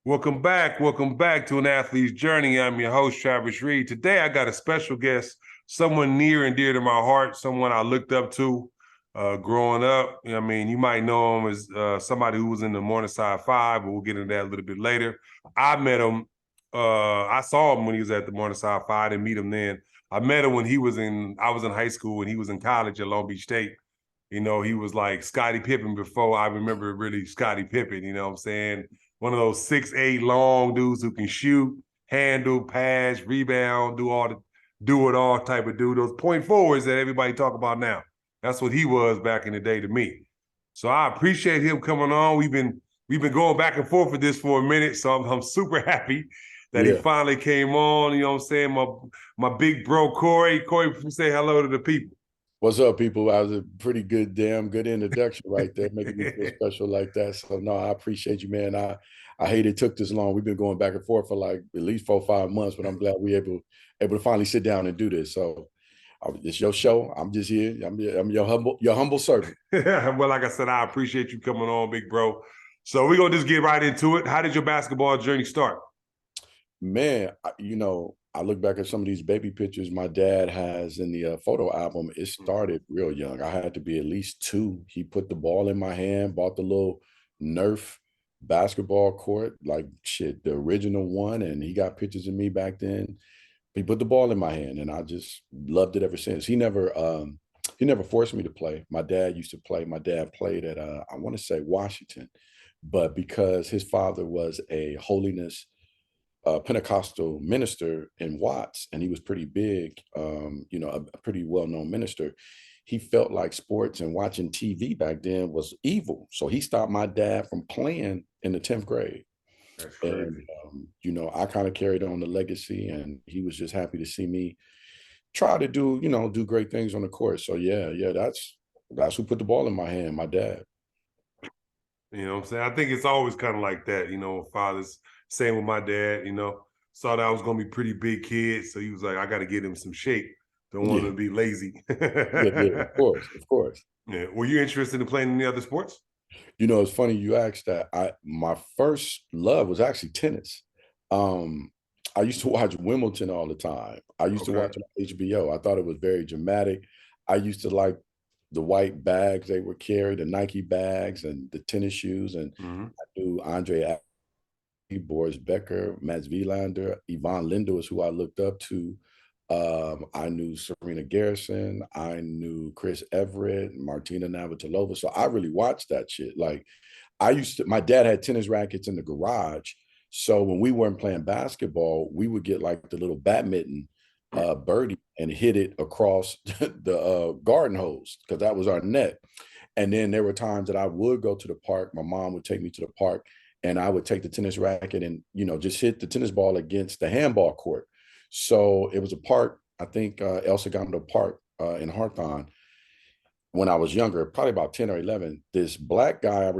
Welcome back to An Athlete's Journey. I'm your host, Travis Reed. Today, I got a special guest, someone near and dear to my heart, someone I looked up to growing up. I mean, you might know him as somebody who was in the Morningside Five, but we'll get into that a little bit later. I met him. I saw him when he was at the Morningside Five. I didn't meet him then. I met him when I was in high school and he was in college at Long Beach State. You know, he was like Scottie Pippen before I remember really Scottie Pippen, you know what I'm saying? One of those 6'8" long dudes who can shoot, handle, pass, rebound, do it all type of dude. Those point forwards that everybody talk about now. That's what he was back in the day to me. So I appreciate him coming on. We've been going back and forth with this for a minute, so I'm super happy that he Yeah. finally came on. You know what I'm saying? My big bro Corey. Corey, say hello to the people. What's up, people? That was a pretty damn good introduction right there, making me feel special like that. So no, I appreciate you, man. I hate it took this long. We've been going back and forth for like at least 4 or 5 months, but I'm glad we able to finally sit down and do this. So it's your show. I'm just here. I'm your humble servant. Well, like I said, I appreciate you coming on, big bro. So we're gonna just get right into it. How did your basketball journey start? Man, I look back at some of these baby pictures my dad has in the photo album. It started real young. I had to be at least two. He put the ball in my hand, bought the little Nerf basketball court, like shit, the original one. And he got pictures of me back then. He put the ball in my hand, and I just loved it ever since. He never forced me to play. My dad used to play. My dad played at I want to say Washington, but because his father was a holiness Pentecostal minister in Watts, and he was pretty big, a pretty well-known minister. He felt like sports and watching TV back then was evil. So he stopped my dad from playing in the 10th grade. That's And, crazy. I kind of carried on the legacy, and he was just happy to see me try to do great things on the court. So yeah, that's who put the ball in my hand, my dad. You know what I'm saying? I think it's always kind of like that, fathers, same with my dad, saw that I was gonna be pretty big kid. So he was like, I gotta get him some shape. Don't want Yeah, him to be lazy. yeah, of course, of course. Yeah. Were you interested in playing any other sports? It's funny you asked that. My first love was actually tennis. Um, I used to watch Wimbledon all the time. I used to Okay. watch it on HBO. I thought it was very dramatic. I used to like the white bags they would carry, the Nike bags and the tennis shoes. And Hmm. I knew Andre Agassi, Boris Becker, Mats Wilander, Yvonne Lindo is who I looked up to. I knew Serena Garrison. I knew Chris Everett, Martina Navratilova. So I really watched that shit. Like my dad had tennis rackets in the garage. So when we weren't playing basketball, we would get like the little badminton birdie and hit it across the garden hose because that was our net. And then there were times that I would go to the park. My mom would take me to the park and I would take the tennis racket and, just hit the tennis ball against the handball court. So it was a park, I think El Segundo Park in Hawthorne when I was younger, probably about 10 or 11. This black guy,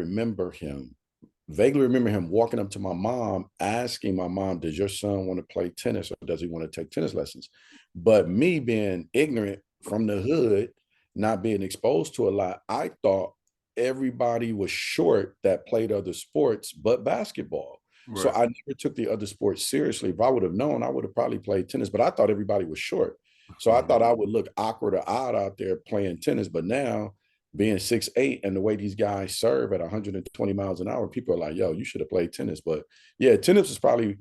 vaguely remember him walking up to my mom, asking my mom, does your son want to play tennis or does he want to take tennis lessons? But me being ignorant from the hood, not being exposed to a lot, I thought everybody was short that played other sports but basketball. So Right. I never took the other sports seriously. If I would have known, I would have probably played tennis, but I thought everybody was short. So I thought Mhm. I would look awkward or odd out there playing tennis. But now being 6'8" and the way these guys serve at 120 miles an hour, people are like, yo, you should have played tennis. But yeah, tennis is probably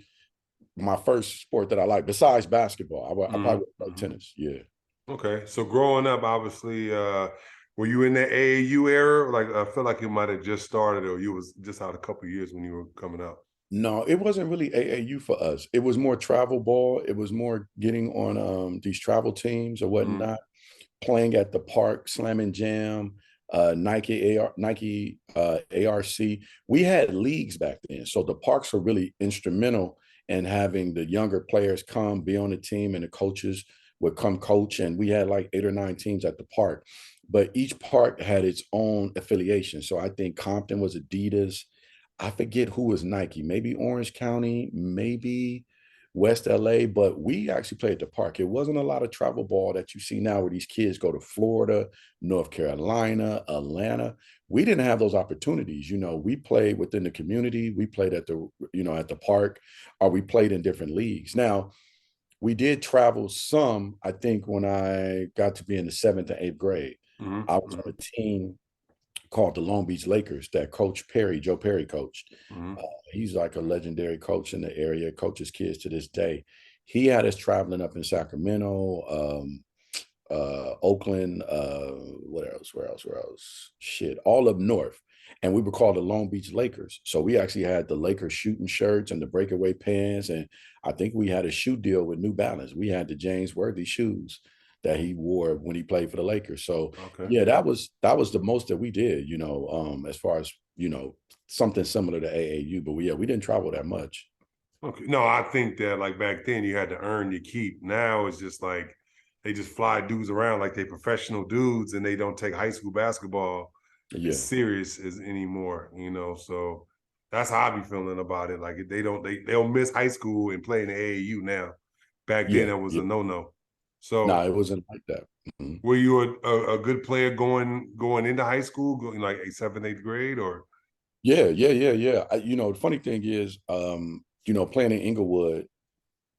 my first sport that I like besides basketball. I Mhm. probably would play Mhm. tennis. Yeah. Okay. So growing up, obviously, were you in the AAU era? Like, I feel like you might have just started, or you was just out a couple of years when you were coming up. No, it wasn't really AAU for us. It was more travel ball. It was more getting on these travel teams or Mhm. whatnot, playing at the park, Slam and Jam, Nike ARC. We had leagues back then, so the parks were really instrumental in having the younger players come be on the team, and the coaches would come coach. And we had like 8 or 9 teams at the park, but each park had its own affiliation. So I think Compton was Adidas. I forget who was Nike. Maybe Orange County. Maybe. West LA, but we actually played at the park. It wasn't a lot of travel ball that you see now where these kids go to Florida, North Carolina, Atlanta. We didn't have those opportunities. We played within the community. We played at at the park, or we played in different leagues. Now, we did travel some, I think, when I got to be in the 7th and 8th grade. I was on a team called the Long Beach Lakers that Joe Perry coached. He's like a legendary coach in the area, coaches kids to this day. He had us traveling up in Sacramento, Oakland, where else? Shit, all up north. And we were called the Long Beach Lakers. So we actually had the Lakers shooting shirts and the breakaway pants. And I think we had a shoe deal with New Balance. We had the James Worthy shoes that he wore when he played for the Lakers. So Okay. yeah, that was the most that we did, as far as, something similar to AAU. But we didn't travel that much. Okay. No, I think that like back then you had to earn your keep. Now it's just like they just fly dudes around like they professional dudes and they don't take high school basketball as Yeah. serious as anymore, So that's how I be feeling about it. Like they'll miss high school and play in the AAU now. Back then Yeah. that was Yeah. a no-no. No, So it wasn't like that. Mhm. were you a good player going into high school, going like a 7th, 8th grade or Yeah, yeah, yeah, yeah. The funny thing is, playing in Inglewood,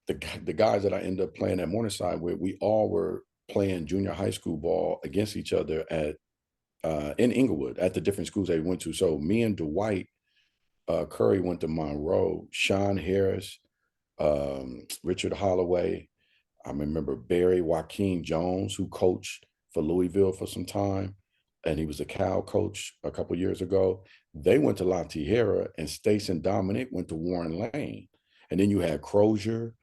the guys that I ended up playing at Morningside with, we all were playing junior high school ball against each other at in Inglewood at the different schools they went to. So me and Dwight Curry went to Monroe, Sean Harris, Richard Holloway. I remember Barry Joaquin Jones, who coached for Louisville for some time, and he was a Cal coach a couple years ago. They went to La Tierra, and Stace and Dominic went to Warren Lane. And then you had Crozier.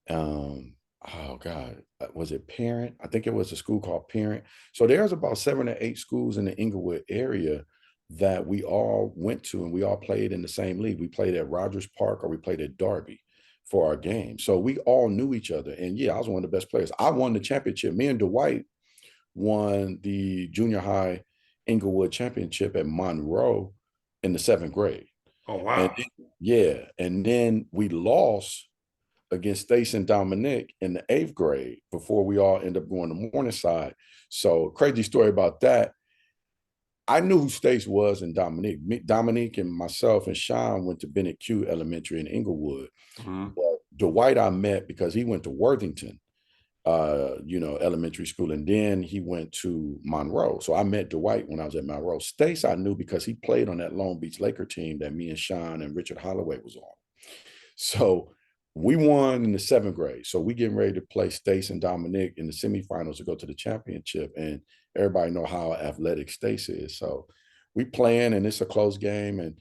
Oh God, was it Parent? I think it was a school called Parent. So there's about 7 or 8 schools in the Inglewood area that we all went to, and we all played in the same league. We played at Rogers Park or we played at Darby for our game. So we all knew each other. And yeah, I was one of the best players. I won the championship. Me and Dwight won the junior high Inglewood championship at Monroe in the 7th grade. oh And wow. yeah, and then we lost against Stace and Dominic in the 8th grade before we all end up going to Morningside. So crazy story about that. I knew who Stace was and Dominic. Dominic and myself and Sean went to Bennett Q Elementary in Inglewood. But Dwight I met because he went to Worthington, elementary school, and then he went to Monroe. So I met Dwight when I was at Monroe. Stace I knew because he played on that Long Beach Laker team that me and Sean and Richard Holloway was on. So we won in the 7th grade. So we getting ready to play Stace and Dominic in the semifinals to go to the championship. And everybody know how athletic Stace is. So we playing and it's a close game.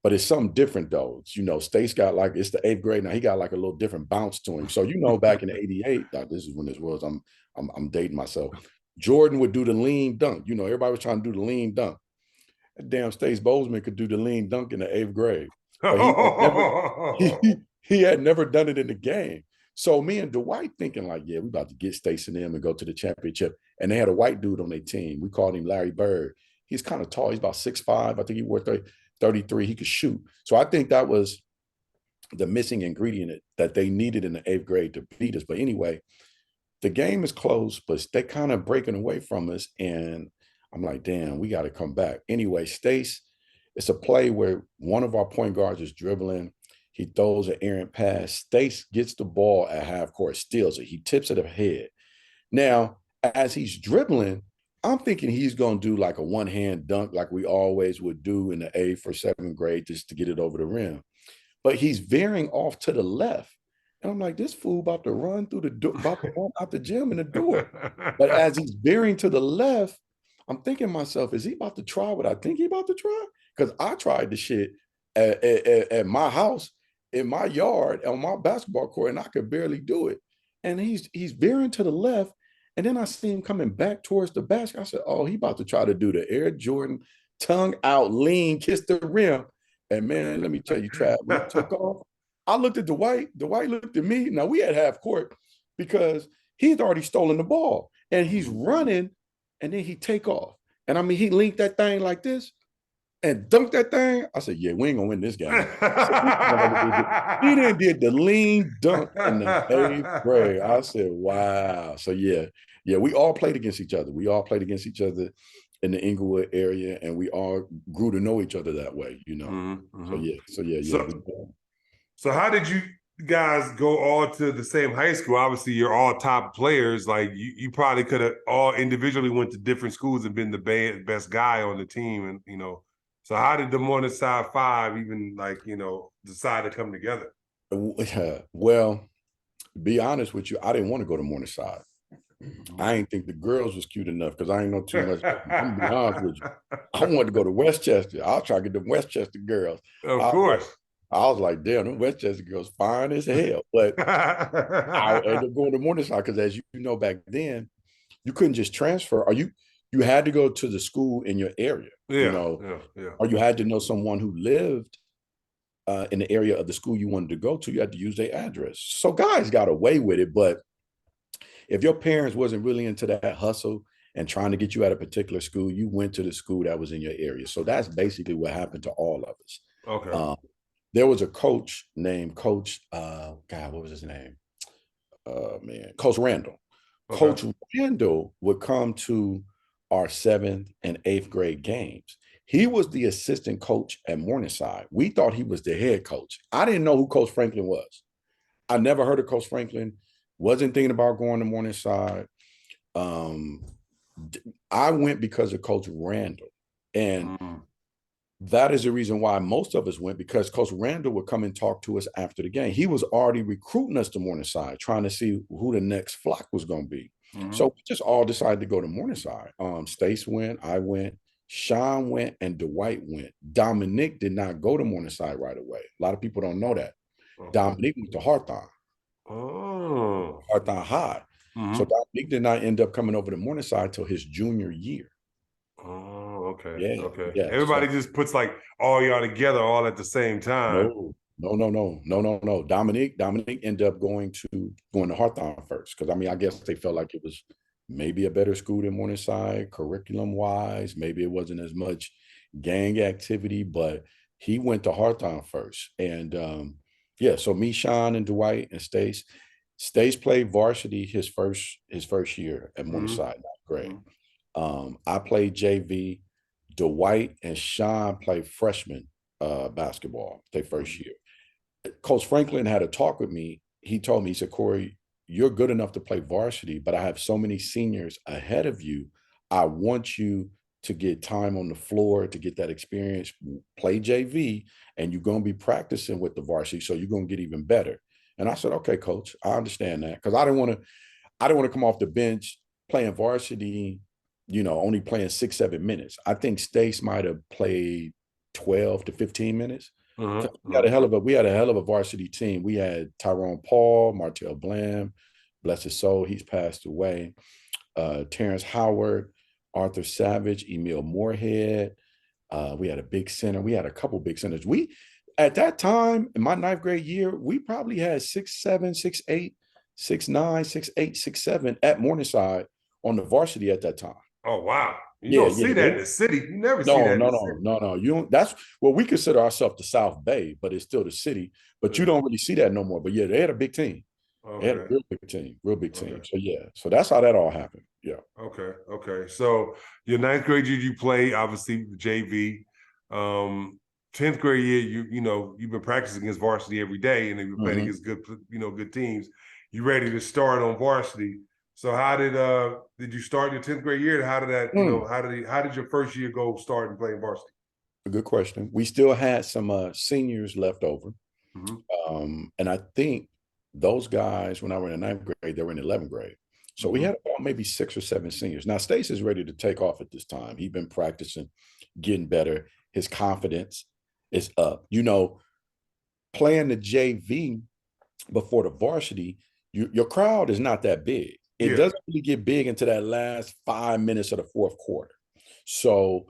But it's something different though. Stace got like, it's the 8th grade. Now he got like a little different bounce to him. So back in '88, this is when this was, I'm dating myself. Jordan would do the lean dunk. Everybody was trying to do the lean dunk. That damn Stace Bozeman could do the lean dunk in the 8th grade. But he had never done it in the game. So me and Dwight thinking like, yeah, we about to get Stace and them and go to the championship. And they had a white dude on their team. We called him Larry Bird. He's kind of tall. He's about 6'5". I think he wore 33. He could shoot. So I think that was the missing ingredient that they needed in the 8th grade to beat us. But anyway, the game is close, but they kind of breaking away from us. And I'm like, damn, we got to come back. Anyway, Stace, it's a play where one of our point guards is dribbling. He throws an errant pass. Stace gets the ball at half court, steals it. He tips it ahead. Now, as he's dribbling, I'm thinking he's going to do like a one-hand dunk like we always would do in the 8th or 7th grade just to get it over the rim. But he's veering off to the left. And I'm like, this fool about to run through the door, about to run out the gym in the door. But as he's veering to the left, I'm thinking to myself, is he about to try what I think he about to try? Because I tried the shit at my house, in my yard, on my basketball court, and I could barely do it. And he's veering to the left. And then I see him coming back towards the basket. I said, oh, he about to try to do the Air Jordan tongue out, lean, kiss the rim. And man, let me tell you, Trav, when he took off, I looked at Dwight. Dwight looked at me. Now we had half court because he's already stolen the ball and he's running, and then he take off. And I mean, he linked that thing like this, and dunked that thing. I said, yeah, we ain't gonna win this game. I said, this motherfucker he didn't did the lean dunk in the 8th grade. I said, wow. So yeah, we all played against each other. We all played against each other in the Inglewood area, and we all grew to know each other that way, you know. Mm-hmm. So yeah. So, so how did you guys go all to the same high school? Obviously, you're all top players. Like you probably could have all individually went to different schools and been the best guy on the team, and So how did the Morningside Five even decide to come together? Well, be honest with you, I didn't want to go to Morningside. I ain't think the girls was cute enough because I ain't know too much. I'm gonna be honest with you. I wanted to go to Westchester. I'll try to get the Westchester girls. Of course. I was like, damn, them Westchester girls fine as hell. But I ended up going to Morningside because, as you know, back then, you couldn't just transfer, or you had to go to the school in your area, Yeah. or you had to know someone who lived in the area of the school you wanted to go to. You had to use their address. So guys got away with it, but if your parents wasn't really into that hustle and trying to get you at a particular school, you went to the school that was in your area. So that's basically what happened to all of us. Okay. There was a coach named Coach, God, what was his name? Coach Randall. Okay. Coach Randall would come to our 7th and 8th grade games. He was the assistant coach at Morningside. We thought he was the head coach. I didn't know who Coach Franklin was. I never heard of Coach Franklin. Wasn't thinking about going to Morningside. I went because of Coach Randall. And that is the reason why most of us went, because Coach Randall would come and talk to us after the game. He was already recruiting us to Morningside, trying to see who the next flock was going to be. So we just all decided to go to Morningside. Stace went, I went, Sean went, and Dwight went. Dominique did not go to Morningside right away. A lot of people don't know that. Dominique went to Hawthorne. Hawthorne High. So Dominique did not end up coming over to Morningside till his junior year. Oh, okay. Yeah. Okay. Yeah. Everybody just puts like all y'all together all at the same time. No. Dominique ended up going to Hawthorne first. Because I guess they felt like it was maybe a better school than Morningside, curriculum wise. Maybe it wasn't as much gang activity, but he went to Hawthorne first. And so me, Sean, and Dwight and Stace. Stace played varsity his first year at Morningside, 9th grade. I played JV. Dwight and Sean played freshman basketball their first year. Coach Franklin had a talk with me. He told me, he said, Corey, you're good enough to play varsity, but I have so many seniors ahead of you. I want you to get time on the floor, to get that experience, play JV, and you're going to be practicing with the varsity, so you're going to get even better. And I said, okay, coach, I understand that, because I didn't want to come off the bench playing varsity, only playing 6-7 minutes. I think Stace might have played 12 to 15 minutes. We had a hell of a varsity team. We had Tyrone Paul, Martell Blam, bless his soul, he's passed away. Terrence Howard, Arthur Savage, Emil Moorhead. We had a big center. We had a couple big centers. We, at that time, in my 9th grade year, we probably had 6'7", 6'8", 6'9", 6'8", 6'7" at Morningside on the varsity at that time. Oh, wow. You don't see that in the city. You never see that in the city. No. You don't. That's what we consider ourselves the South Bay, but it's still the city. But you don't really see that no more. But yeah, they had a big team. Okay. They had a real big team. So yeah, so that's how that all happened. Yeah. Okay. So your 9th grade year, you play obviously JV. 10th grade year, you've been practicing against varsity every day, and you've been playing against good teams. You ready to start on varsity? So how did you start your 10th grade year? How did that, how did your first year go starting playing varsity? A good question. We still had some seniors left over. And I think those guys, when I were in the 9th grade, they were in 11th grade. So we had about maybe 6 or 7 seniors. Now, Stace is ready to take off at this time. He's been practicing, getting better. His confidence is up. Playing the JV before the varsity, your crowd is not that big. It doesn't really get big into that last 5 minutes of the 4th quarter. So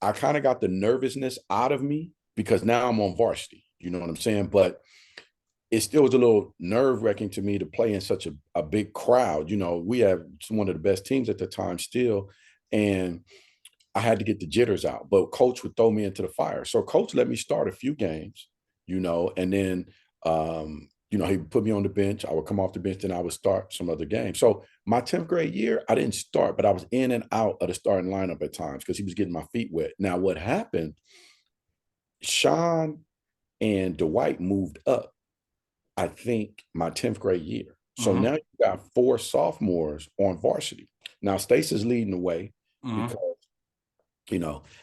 I kind of got the nervousness out of me because now I'm on varsity. You know what I'm saying? But it still was a little nerve-wracking to me to play in such a big crowd. We have one of the best teams at the time still. And I had to get the jitters out, but coach would throw me into the fire. So coach let me start a few games, and then he would put me on the bench. I would come off the bench, then I would start some other games. So my 10th grade year, I didn't start, but I was in and out of the starting lineup at times because he was getting my feet wet. Now, what happened, Sean and Dwight moved up, I think, my 10th grade year. So now you got 4 sophomores on varsity. Now, Stace is leading the way because,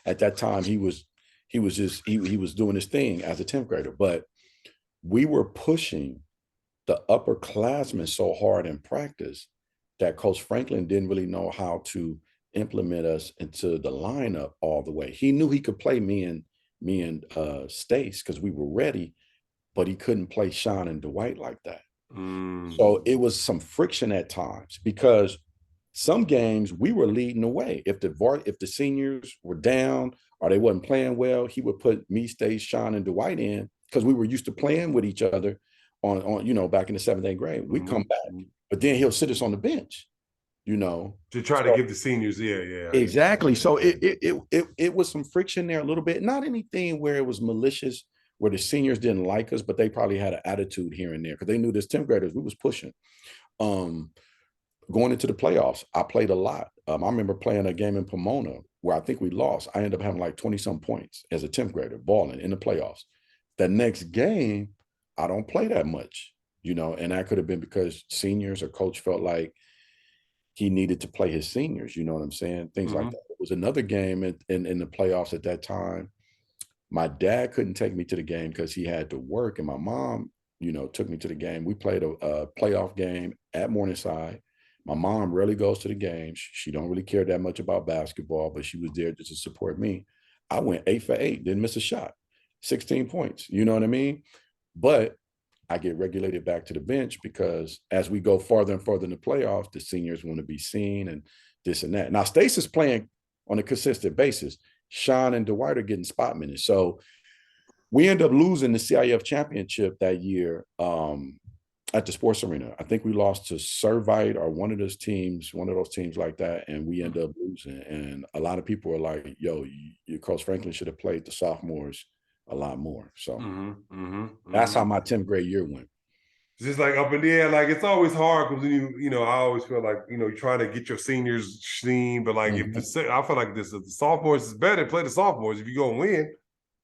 at that time he was doing his thing as a 10th grader. But we were pushing the upperclassmen so hard in practice that Coach Franklin didn't really know how to implement us into the lineup all the way. He knew he could play me and Stace because we were ready, but he couldn't play Sean and Dwight like that. So it was some friction at times because some games we were leading the way. If the seniors were down or they wasn't playing well, he would put me, Stace, Sean, and Dwight in because we were used to playing with each other on back in the 7th, 8th grade. We'd come back, but then he'll sit us on the bench, to try to give the seniors, yeah. Exactly. So it was some friction there a little bit. Not anything where it was malicious, where the seniors didn't like us, but they probably had an attitude here and there because they knew this 10th graders, we was pushing. Going into the playoffs, I played a lot. I remember playing a game in Pomona where I think we lost. I ended up having like 20-some points as a 10th grader, balling in the playoffs. The next game, I don't play that much, and that could have been because seniors or coach felt like he needed to play his seniors, you know what I'm saying? Things like that. It was another game in the playoffs at that time. My dad couldn't take me to the game because he had to work, and my mom, took me to the game. We played a playoff game at Morningside. My mom rarely goes to the games. She don't really care that much about basketball, but she was there just to support me. I went 8 for 8, didn't miss a shot, 16 points. You know what I mean? But I get regulated back to the bench because as we go farther and farther in the playoffs, the seniors want to be seen and this and that. Now, Stace is playing on a consistent basis. Sean and Dwight are getting spot minutes. So we end up losing the CIF championship that year at the sports arena. I think we lost to Servite or one of those teams like that, and we end up losing. And a lot of people are like, yo, Coach Franklin should have played the sophomores a lot more. So that's how my 10th grade year went. It's just like up in the air. Like it's always hard because I always feel like you trying to get your seniors seen, but like I feel like the sophomores is better. Play the sophomores if you're gonna win.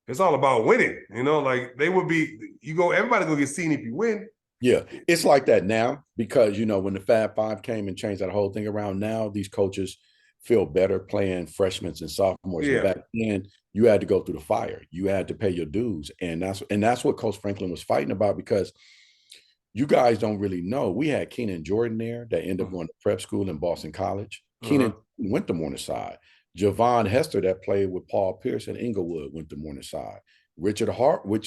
It's all about winning. Like they would be. Everybody gonna get seen if you win. Yeah, it's like that now because when the Fab Five came and changed that whole thing around. Now these coaches feel better playing freshmen and sophomores. Yeah. Back then, you had to go through the fire. You had to pay your dues, and that's what Coach Franklin was fighting about because you guys don't really know. We had Keenan Jordan there that ended up going to prep school in Boston College. Keenan went to Morningside. Javon Hester that played with Paul Pierce in Inglewood went to Morningside. Richard Holloway,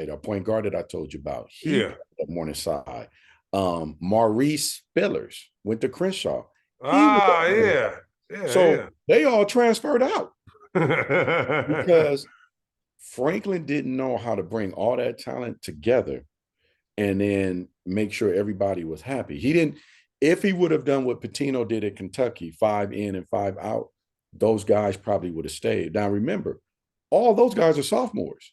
the point guard that I told you about, he played at Morningside. Maurice Spillers went to Crenshaw. They all transferred out because Franklin didn't know how to bring all that talent together and then make sure everybody was happy. He didn't. If he would have done what Pitino did at Kentucky, 5 in and 5 out, those guys probably would have stayed. Now, remember, all those guys are sophomores.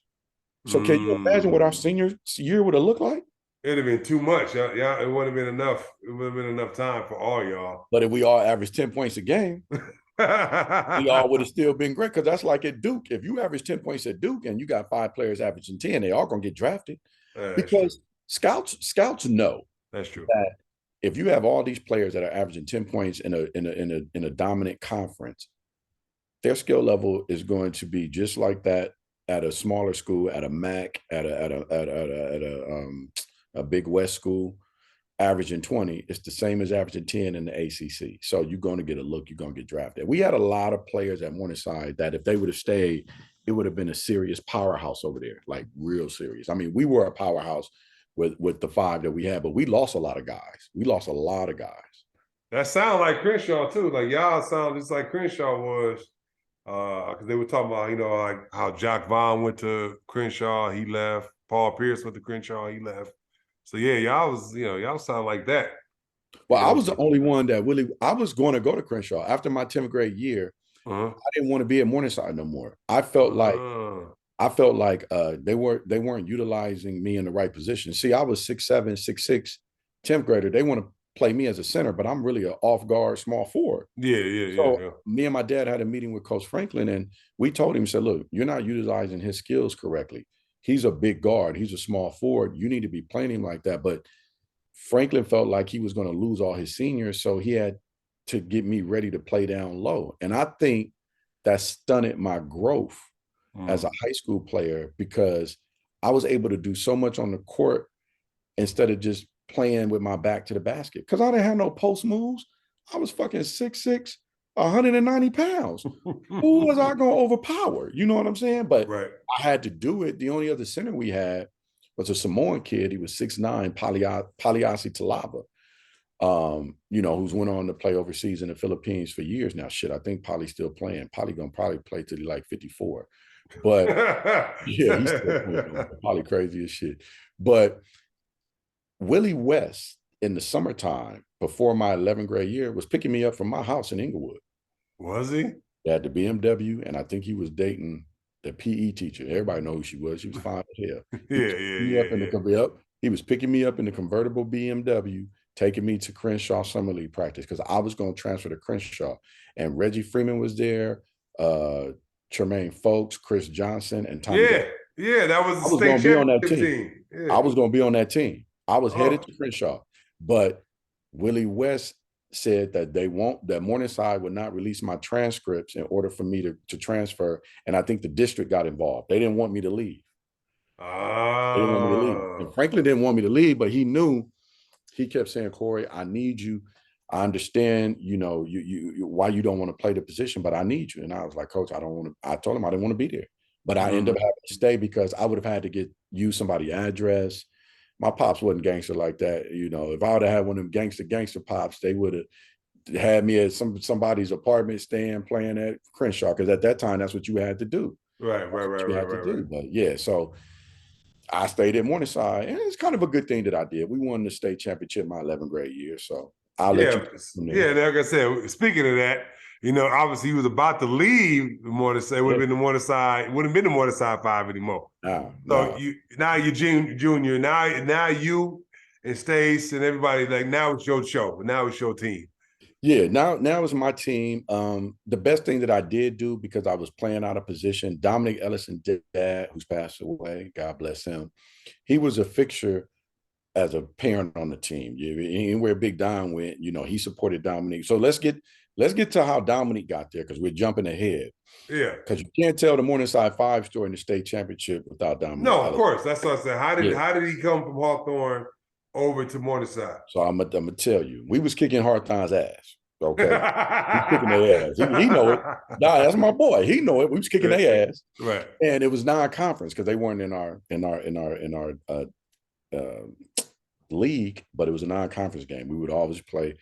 So can you imagine what our senior year would have looked like? It'd have been too much. Yeah, it wouldn't have been enough. It would have been enough time for all y'all. But if we all averaged 10 points a game, we all would have still been great because that's like at Duke. If you average 10 points at Duke and you got 5 players averaging 10, they all going to get drafted because scouts know that's true. That if you have all these players that are averaging 10 points in a dominant conference, their skill level is going to be just like that at a smaller school, at a MAC, at a Big West school, averaging 20. It's the same as averaging 10 in the ACC. So you're going to get a look. You're going to get drafted. We had a lot of players at Morningside that if they would have stayed, it would have been a serious powerhouse over there, like real serious. I mean, we were a powerhouse with the 5 that we had, but we lost a lot of guys. That sound like Crenshaw too. Like y'all sound just like Crenshaw was. Because they were talking about, like how Jock Vaughn went to Crenshaw, he left. Paul Pierce went to Crenshaw, he left. So yeah, y'all sound like that. Well, I was the Okay. only one that really. I was going to go to Crenshaw after my 10th grade year. Uh-huh. I didn't want to be at Morningside no more. Uh, I felt like they weren't utilizing me in the right position. See, I was 6'7", 6'6", 10th grader. They want to play me as a center, but I'm really an off guard small forward. yeah, yeah, yeah, So yeah. me and my dad had a meeting with Coach Franklin, and we told him, said, look, you're not utilizing his skills correctly. He's a big guard. He's a small forward. You need to be playing him like that. But Franklin felt like he was going to lose all his seniors, so he had to get me ready to play down low. And I think that stunted my growth as a Mm. high school player because I was able to do so much on the court instead of just playing with my back to the basket. Because I didn't have no post moves. I was fucking 6'6", 190 pounds. Who was I going to overpower? You know what I'm saying? But Right. I had to do it. The only other center we had was a Samoan kid. He was 6'9", Paliasi Talava, who's went on to play overseas in the Philippines for years now. Shit, I think Polly's still playing. Polly gonna probably play till he like 54. But yeah, he's still playing. Polly crazy as shit. But Willie West in the summertime before my 11th grade year was picking me up from my house in Inglewood. Was he? They had the BMW, and I think he was dating the PE teacher. Everybody knows who she was. She was fine as hell. Yeah, He was yeah, picking me yeah, up in yeah. He was picking me up in the convertible BMW, taking me to Crenshaw Summer League practice because I was going to transfer to Crenshaw. And Reggie Freeman was there, Tremaine Folks, Chris Johnson, and Tommy Davis. Yeah, yeah, that was the I was state going to be on that championship team. team. Yeah. I was going to be on that team. I was headed Oh. to Crenshaw, but Willie West said that that Morningside would not release my transcripts in order for me to transfer. And I think the district got involved. They didn't want me to leave. They didn't want me to leave. And Oh. Franklin didn't want me to leave, but he knew. He kept saying, Corey, I need you. I understand, why you don't want to play the position, but I need you. And I was like, Coach, I don't want to. I told him I didn't want to be there, but I ended up Mm. having to stay because I would have had to use somebody's address. My pops wasn't gangster like that. If I would have had one of them gangster pops, they would have had me at somebody's apartment staying playing at Crenshaw because at that time that's what you had to do. Right, right, That's what right, you right, had to right, right. do. But yeah, so I stayed at Morningside, and it's kind of a good thing that I did. We won the state championship my 11th grade year, so I'll let Yeah, you take it from there. yeah. Like I said, speaking of that, obviously he was about to leave the Morningside. Would Yeah. have been the Morningside. Wouldn't have been the Morningside five anymore. Nah, So nah. you're junior. Now you and Stace and everybody like now it's your show. Now it's your team. Yeah, now it's my team. The best thing that I did do because I was playing out of position, Dominic Ellison dad, who's passed away, God bless him. He was a fixture as a parent on the team. Anywhere Big Don went, he supported Dominic. So let's get to how Dominic got there because we're jumping ahead. Yeah. Because you can't tell the Morningside Five story in the state championship without Dominic No, of Ellison. course. That's what I said. How did Yeah. how did he come from Hawthorne over to Morningside? So I'm gonna tell you, we was kicking Harton's ass. Okay, we kicking their ass. He know it. Nah, that's my boy. He know it. We was kicking their ass, Right. and it was non-conference because they weren't in our league, but it was a non-conference game. We would always play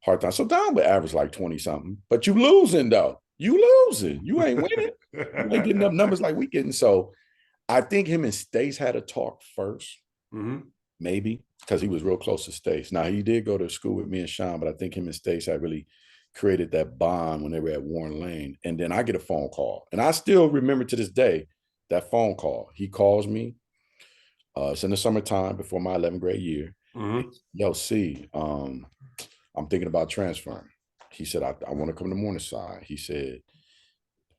Harton. So Don would average like 20 something, but you losing though. You losing. You ain't winning. You ain't getting up numbers like we getting. So I think him and Stace had a talk first. Mm-hmm. Maybe because he was real close to Stace. Now he did go to school with me and Sean, but I think him and Stace had really created that bond when they were at Warren Lane. And then I get a phone call, and I still remember to this day that phone call. He calls me. It's in the summertime before my 11th grade year. Mm-hmm. Yo, C, I'm thinking about transferring. He said, I want to come to Morningside. He said,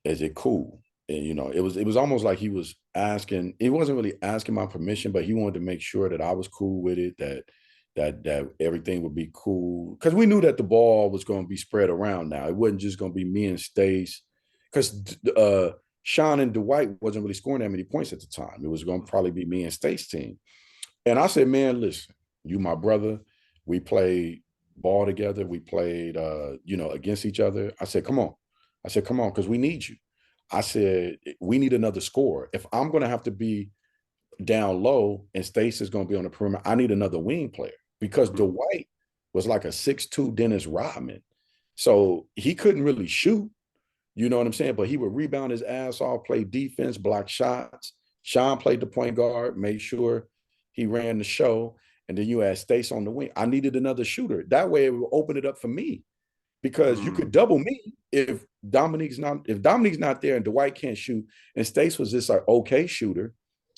is it cool? And it was almost like he was asking. He wasn't really asking my permission, but he wanted to make sure that I was cool with it, that everything would be cool. Because we knew that the ball was going to be spread around now. It wasn't just going to be me and Stace. Because Sean and Dwight wasn't really scoring that many points at the time. It was going to probably be me and Stace's team. And I said, man, listen, you my brother. We played ball together. We played against each other. I said, come on. Because we need you. I said, we need another scorer. If I'm going to have to be down low and Stace is going to be on the perimeter, I need another wing player because Dwight was like a 6'2" Dennis Rodman. So he couldn't really shoot, you know what I'm saying? But he would rebound his ass off, play defense, block shots. Sean played the point guard, made sure he ran the show. and then you had Stace on the wing. I needed another shooter. That way it would open it up for me because you could double me if Dominique's not there and Dwight can't shoot and Stace was just like okay shooter.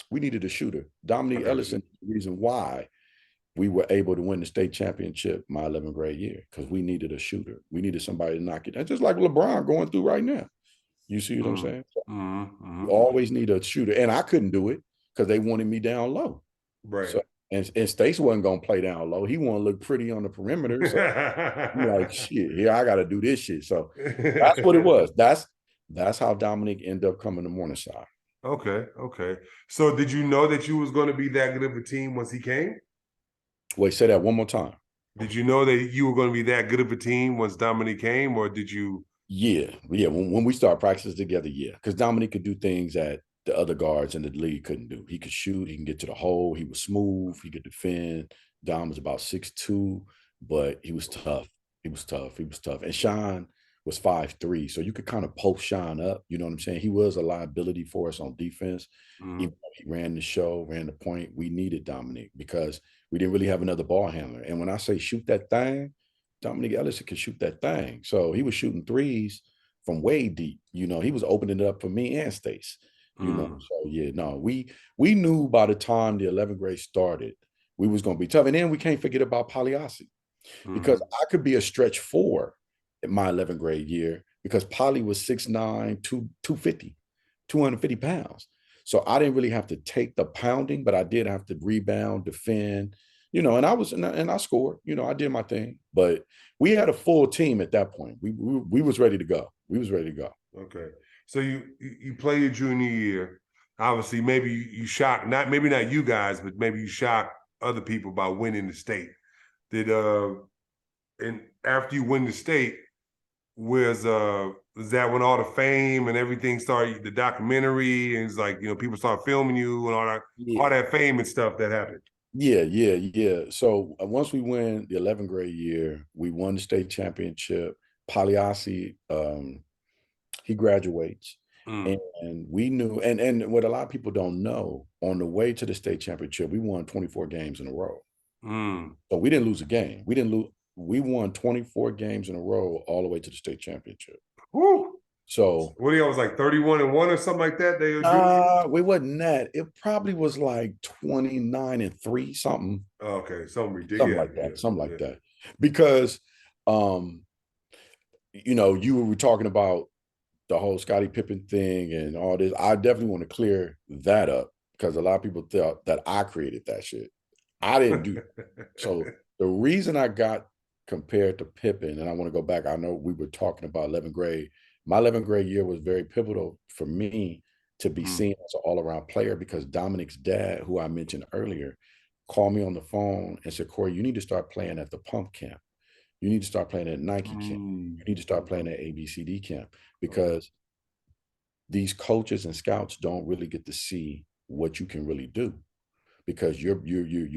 We needed a shooter. I Dominique got Ellison you. is the reason why we were able to win the state championship my 11th grade year because we needed a shooter. We needed somebody to knock it down, just like LeBron going through right now. You see what I'm saying? So you always need a shooter, and I couldn't do it because they wanted me down low. Right. So and Stace wasn't gonna play down low. He wanted to look pretty on the perimeter. So I'm like, shit, here I got to do this shit. So that's what it was. That's how Dominique ended up coming to Morningside. Okay, okay. So did you know that you was going to be that good of a team once he came? Wait, say that one more time. Did you know that you were going to be that good of a team once Dominique came, or did you? Yeah. When we start practicing together, yeah, because Dominique could do things that the other guards in the league couldn't do. He could shoot. He can get to the hole. He was smooth. He could defend. Dom was about 6'2", but he was tough. He was tough. He was tough. And Sean was 5'3", so you could kind of post Sean up. You know what I'm saying? He was a liability for us on defense. Even though he ran the show, ran the point, we needed Dominique because we didn't really have another ball handler. And when I say shoot that thing, Dominique Ellison could shoot that thing. So he was shooting threes from way deep. You know, he was opening it up for me and Stace. You know, so yeah, no, we knew by the time the 11th grade started, we was gonna be tough. And then we can't forget about Polyasi because I could be a stretch four in my 11th grade year because Polly was 6'9", 250, 250 pounds. So I didn't really have to take the pounding, but I did have to rebound, defend, you know, and I scored, you know, I did my thing, but we had a full team at that point. We was ready to go. We was ready to go. Okay. So you play your junior year. Obviously, maybe you shocked maybe not you guys, but maybe you shocked other people by winning the state. Did and after you win the state, was that when all the fame and everything started, the documentary, and it's like, you know, people start filming you and all that fame and stuff that happened? Yeah. So once we win the 11th grade year, we won the state championship. Pagliassi, he graduates, Mm, and we knew, and what a lot of people don't know, on the way to the state championship, we won 24 games in a row. mm. So we didn't lose a game. We didn't lose. We won 24 games in a row all the way to the state championship. Woo. So What do you was like 31-1 or something like that? They your junior year? we wasn't that. It probably was like 29-3, something. Oh, okay, something Something ridiculous. like that. Something Yeah, like that. Because um, you know, you were talking about the whole Scottie Pippen thing and all this. I definitely want to clear that up because a lot of people thought that I created that shit. I didn't do so. The reason I got compared to Pippen, and I want to go back, I know we were talking about 11th grade. My 11th grade year was very pivotal for me to be Mm, seen as an all-around player because Dominic's dad, who I mentioned earlier, called me on the phone and said, Corey, you need to start playing at the pump camp. You need to start playing at Nike camp. mm. You need to start playing at ABCD camp because these coaches and scouts don't really get to see what you can really do because you're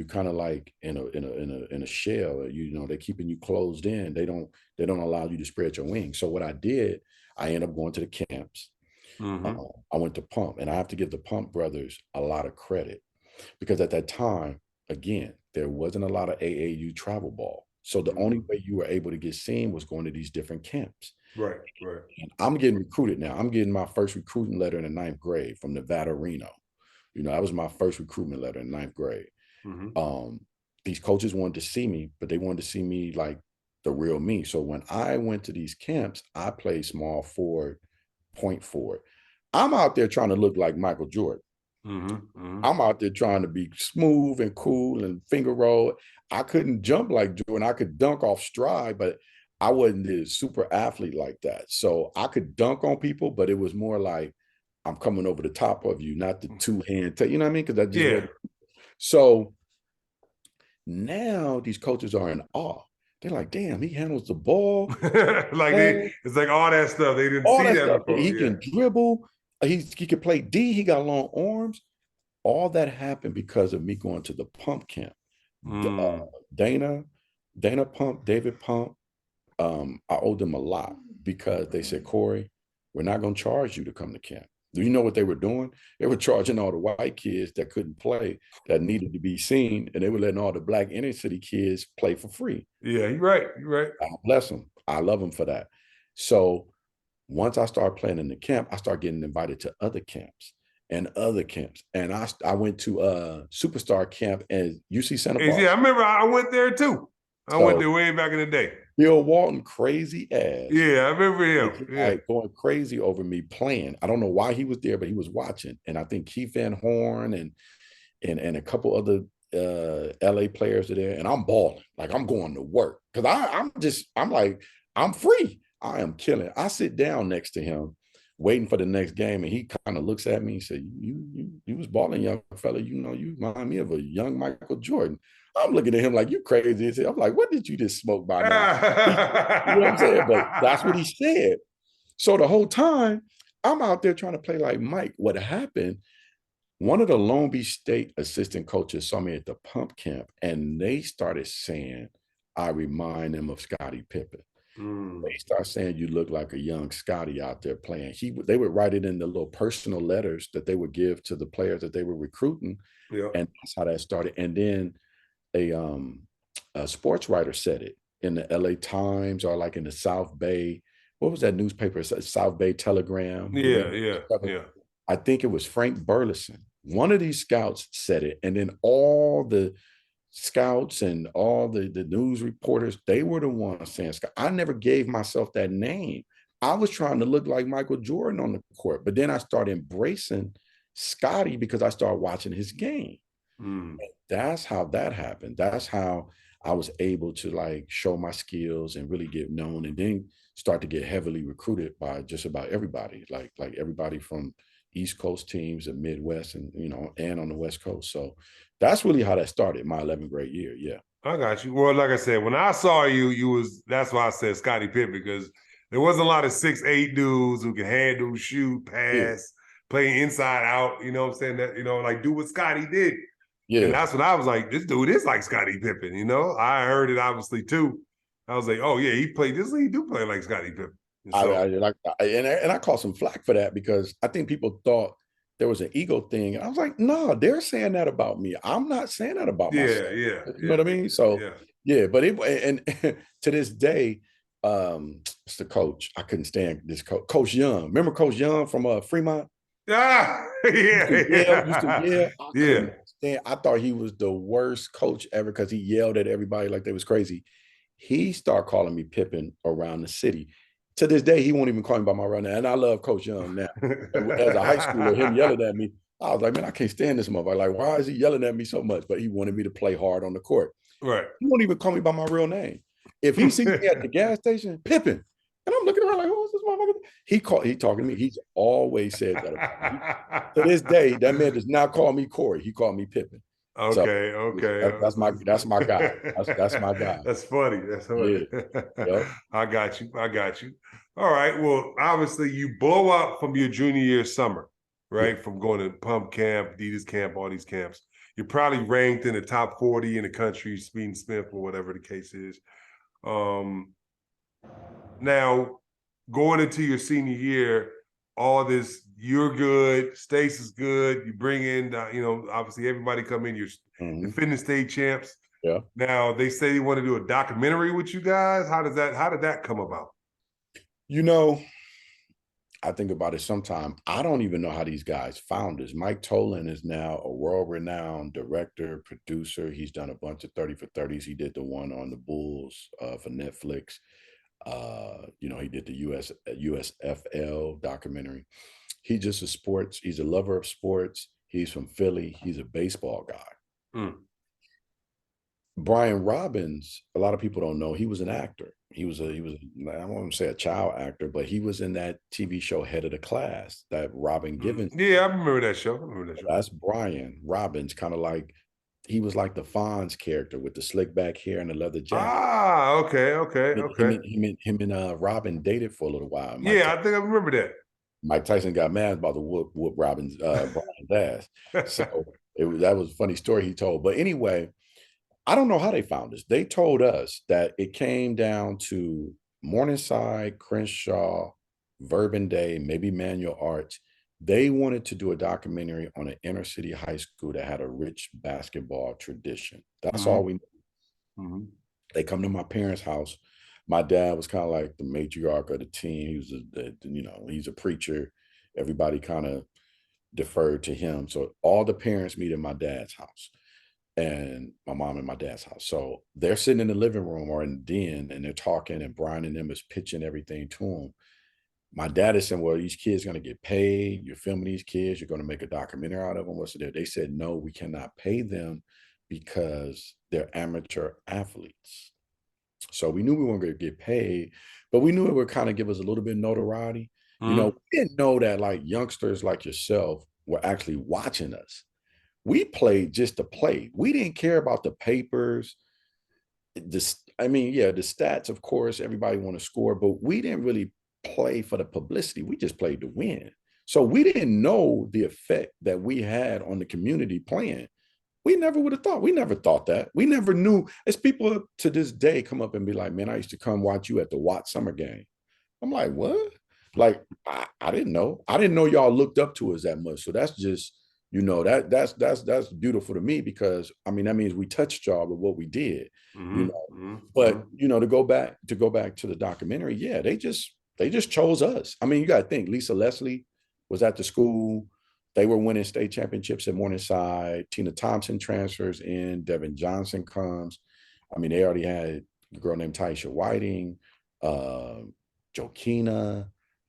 kind of like in a shell. You know, they're keeping you closed in. They don't allow you to spread your wings. So what I did, I ended up going to the camps. Mm-hmm. I went to Pump, and I have to give the Pump brothers a lot of credit because at that time, again, there wasn't a lot of AAU travel ball. So the only Mm-hmm. way you were able to get seen was going to these different camps. Right, right. And I'm getting recruited now. I'm getting my first recruiting letter in the ninth grade from Nevada Reno. You know, that was my first recruitment letter in ninth grade. Mm-hmm. Um, these coaches wanted to see me, but they wanted to see me like the real me. So when I went to these camps, I played small forward, point forward. I'm out there trying to look like Michael Jordan. Mm-hmm. Mm-hmm. I'm out there trying to be smooth and cool and finger roll. I couldn't jump like Jordan. I could dunk off stride, but I wasn't a super athlete like that. So I could dunk on people, but it was more like I'm coming over the top of you, not the two-hand. You know what I mean? Because that just Yeah. wasn't. So now these coaches are in awe. They're like, damn, he handles the ball, Like it's like all that stuff. They didn't all see that that stuff. before. He Yeah. can dribble. He can play D. He got long arms. All that happened because of me going to the pump camp. Mm. Dana, Dana Pump, David Pump, I owe them a lot because they said, Corey, we're not going to charge you to come to camp. Do you know what they were doing? They were charging all the white kids that couldn't play, that needed to be seen, and they were letting all the black inner city kids play for free. Yeah, you're right. You're right. God bless them. I love them for that. So once I started playing in the camp, I started getting invited to other camps and other camps. And I went to a superstar camp at UC Santa Yeah, I Barbara. remember I went there too. I went So there way back in the day. Bill Walton, crazy ass, Yeah, I remember him. Yeah. like going crazy over me playing. I don't know why he was there, but he was watching. And I think Keith Van Horn and a couple other LA players are there. And I'm balling, like I'm going to work. Cause I'm like, I'm free. I am killing. I sit down next to him, waiting for the next game, and he kind of looks at me and said, you was balling, young fella. You know, you remind me of a young Michael Jordan. I'm looking at him like, you crazy. I'm like, what did you just smoke by now? You know what I'm saying? But that's what he said. So the whole time, I'm out there trying to play like Mike. What happened, one of the Long Beach State assistant coaches saw me at the pump camp, and they started saying, I remind them of Scottie Pippen. They start saying you look like a young Scotty out there playing. They would write it in the little personal letters that they would give to the players that they were recruiting. Yeah. And that's how that started. And then a sports writer said it in the LA Times or like in the South Bay. What was that newspaper? South Bay Telegram. Yeah. I think it was Frank Burleson. One of these scouts said it. And then all the scouts and all the news reporters, they were the ones saying Scott. I never gave myself that name. I was trying to look like Michael Jordan on the court, but then I started embracing Scotty because I started watching his game. That's how that happened. That's how I was able to like show my skills and really get known, and then start to get heavily recruited by just about everybody, like everybody from East Coast teams and Midwest, and and on the West Coast. So that's really how that started, my 11th grade year. Yeah. I got you. Well, like I said, when I saw you, that's why I said Scottie Pippen, because there wasn't a lot of 6'8" dudes who could handle, shoot, pass, play inside out. You know what I'm saying? That, like do what Scottie did. Yeah. And that's what I was like, this dude is like Scottie Pippen, I heard it obviously too. I was like, oh yeah, he do play like Scottie Pippen. And I caught some flack for that because I think people thought there was an ego thing. And I was like, no, they're saying that about me. I'm not saying that about myself. You know what I mean? So but and to this day, it's the coach. I couldn't stand this coach. Coach Young. Remember Coach Young from Fremont? Yeah. Used to yell. I couldn't stand. I thought he was the worst coach ever because he yelled at everybody like they was crazy. He started calling me Pippen around the city. To this day, he won't even call me by my real name. And I love Coach Young now. As a high schooler, him yelling at me, I was like, man, I can't stand this motherfucker. Like, why is he yelling at me so much? But he wanted me to play hard on the court. Right. He won't even call me by my real name. If he sees me at the gas station, Pippen, and I'm looking around like, who is this motherfucker? He talking to me. He's always said that. To this day, that man does not call me Corey. He called me Pippen. Okay. That's my guy. That's my guy. That's funny. That's funny. Yeah. Yep. I got you. All right. Well, obviously you blow up from your junior year summer, right? Yeah. From going to pump camp, Adidas camp, all these camps. You're probably ranked in the top 40 in the country, Speed Smith or whatever the case is. Now, going into your senior year, all this, you're good, Stace is good. You bring in, obviously everybody come in. You're defending state champs. Yeah. Now they say they want to do a documentary with you guys. How did that come about? I think about it sometime. I don't even know how these guys found us. Mike Tolan is now a world-renowned director, producer. He's done a bunch of 30 for 30s. He did the one on the Bulls for Netflix. He did the USFL documentary. He's just he's a lover of sports. He's from Philly. He's a baseball guy. Brian Robbins, a lot of people don't know, he was an actor. He was I don't want to say a child actor, but he was in that TV show Head of the Class, that Robin Givens. Yeah, I remember that show. That's Brian Robbins, kind of like, he was like the Fonz character with the slick back hair and the leather jacket. Okay. Him and Robin dated for a little while. I think I remember that. Mike Tyson got mad about the whoop Robin's Brian's ass. So that was a funny story he told. But anyway, I don't know how they found us. They told us that it came down to Morningside, Crenshaw, Verbum Day, maybe Manual Arts. They wanted to do a documentary on an inner city high school that had a rich basketball tradition. That's all Mm-hmm. we. Mm-hmm. They come to my parents' house. My dad was kind of like the matriarch of the team. He was, he's a preacher. Everybody kind of deferred to him. So all the parents meet in my dad's house and my mom and my dad's house. So they're sitting in the living room or in the den and they're talking, and Brian and them is pitching everything to them. My dad is saying, well, these kids going to get paid. You're filming these kids. You're going to make a documentary out of them. What's it? They said, no, we cannot pay them because they're amateur athletes. So we knew we weren't going to get paid, but we knew it would kind of give us a little bit of notoriety. Mm-hmm. We didn't know that like youngsters like yourself were actually watching us. We played just to play. We didn't care about the papers. The stats, of course, everybody want to score, but we didn't really play for the publicity. We just played to win. So we didn't know the effect that we had on the community playing. We never would have thought. We never thought that. We never knew. As people to this day come up and be like, man, I used to come watch you at the Watt Summer game. I'm like, what? Like, I didn't know. I didn't know y'all looked up to us that much. So that's just, that's beautiful to me, because I mean that means we touched y'all with what we did, you know. Mm-hmm. But to go back to the documentary, yeah, they just chose us. I mean, you gotta think, Lisa Leslie was at the school. They were winning state championships at Morningside. Tina Thompson transfers in. Devin Johnson comes. I mean, they already had a girl named Taisha Whiting, uh, Jokina.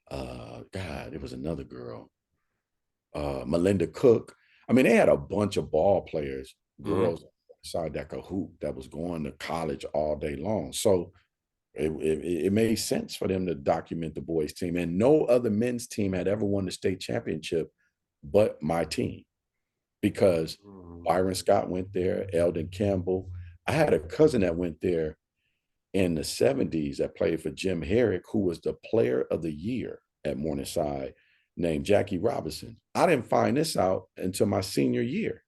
God, it was another girl, Melinda Cook. I mean, they had a bunch of ball players, Mm-hmm. girls inside that could hoop, that was going to college all day long. So it made sense for them to document the boys' team. And no other men's team had ever won the state championship but my team, because Byron Scott went there, Eldon Campbell. I had a cousin that went there in the 70s that played for Jim Herrick, who was the player of the year at Morningside, named Jackie Robinson. I didn't find this out until my senior year.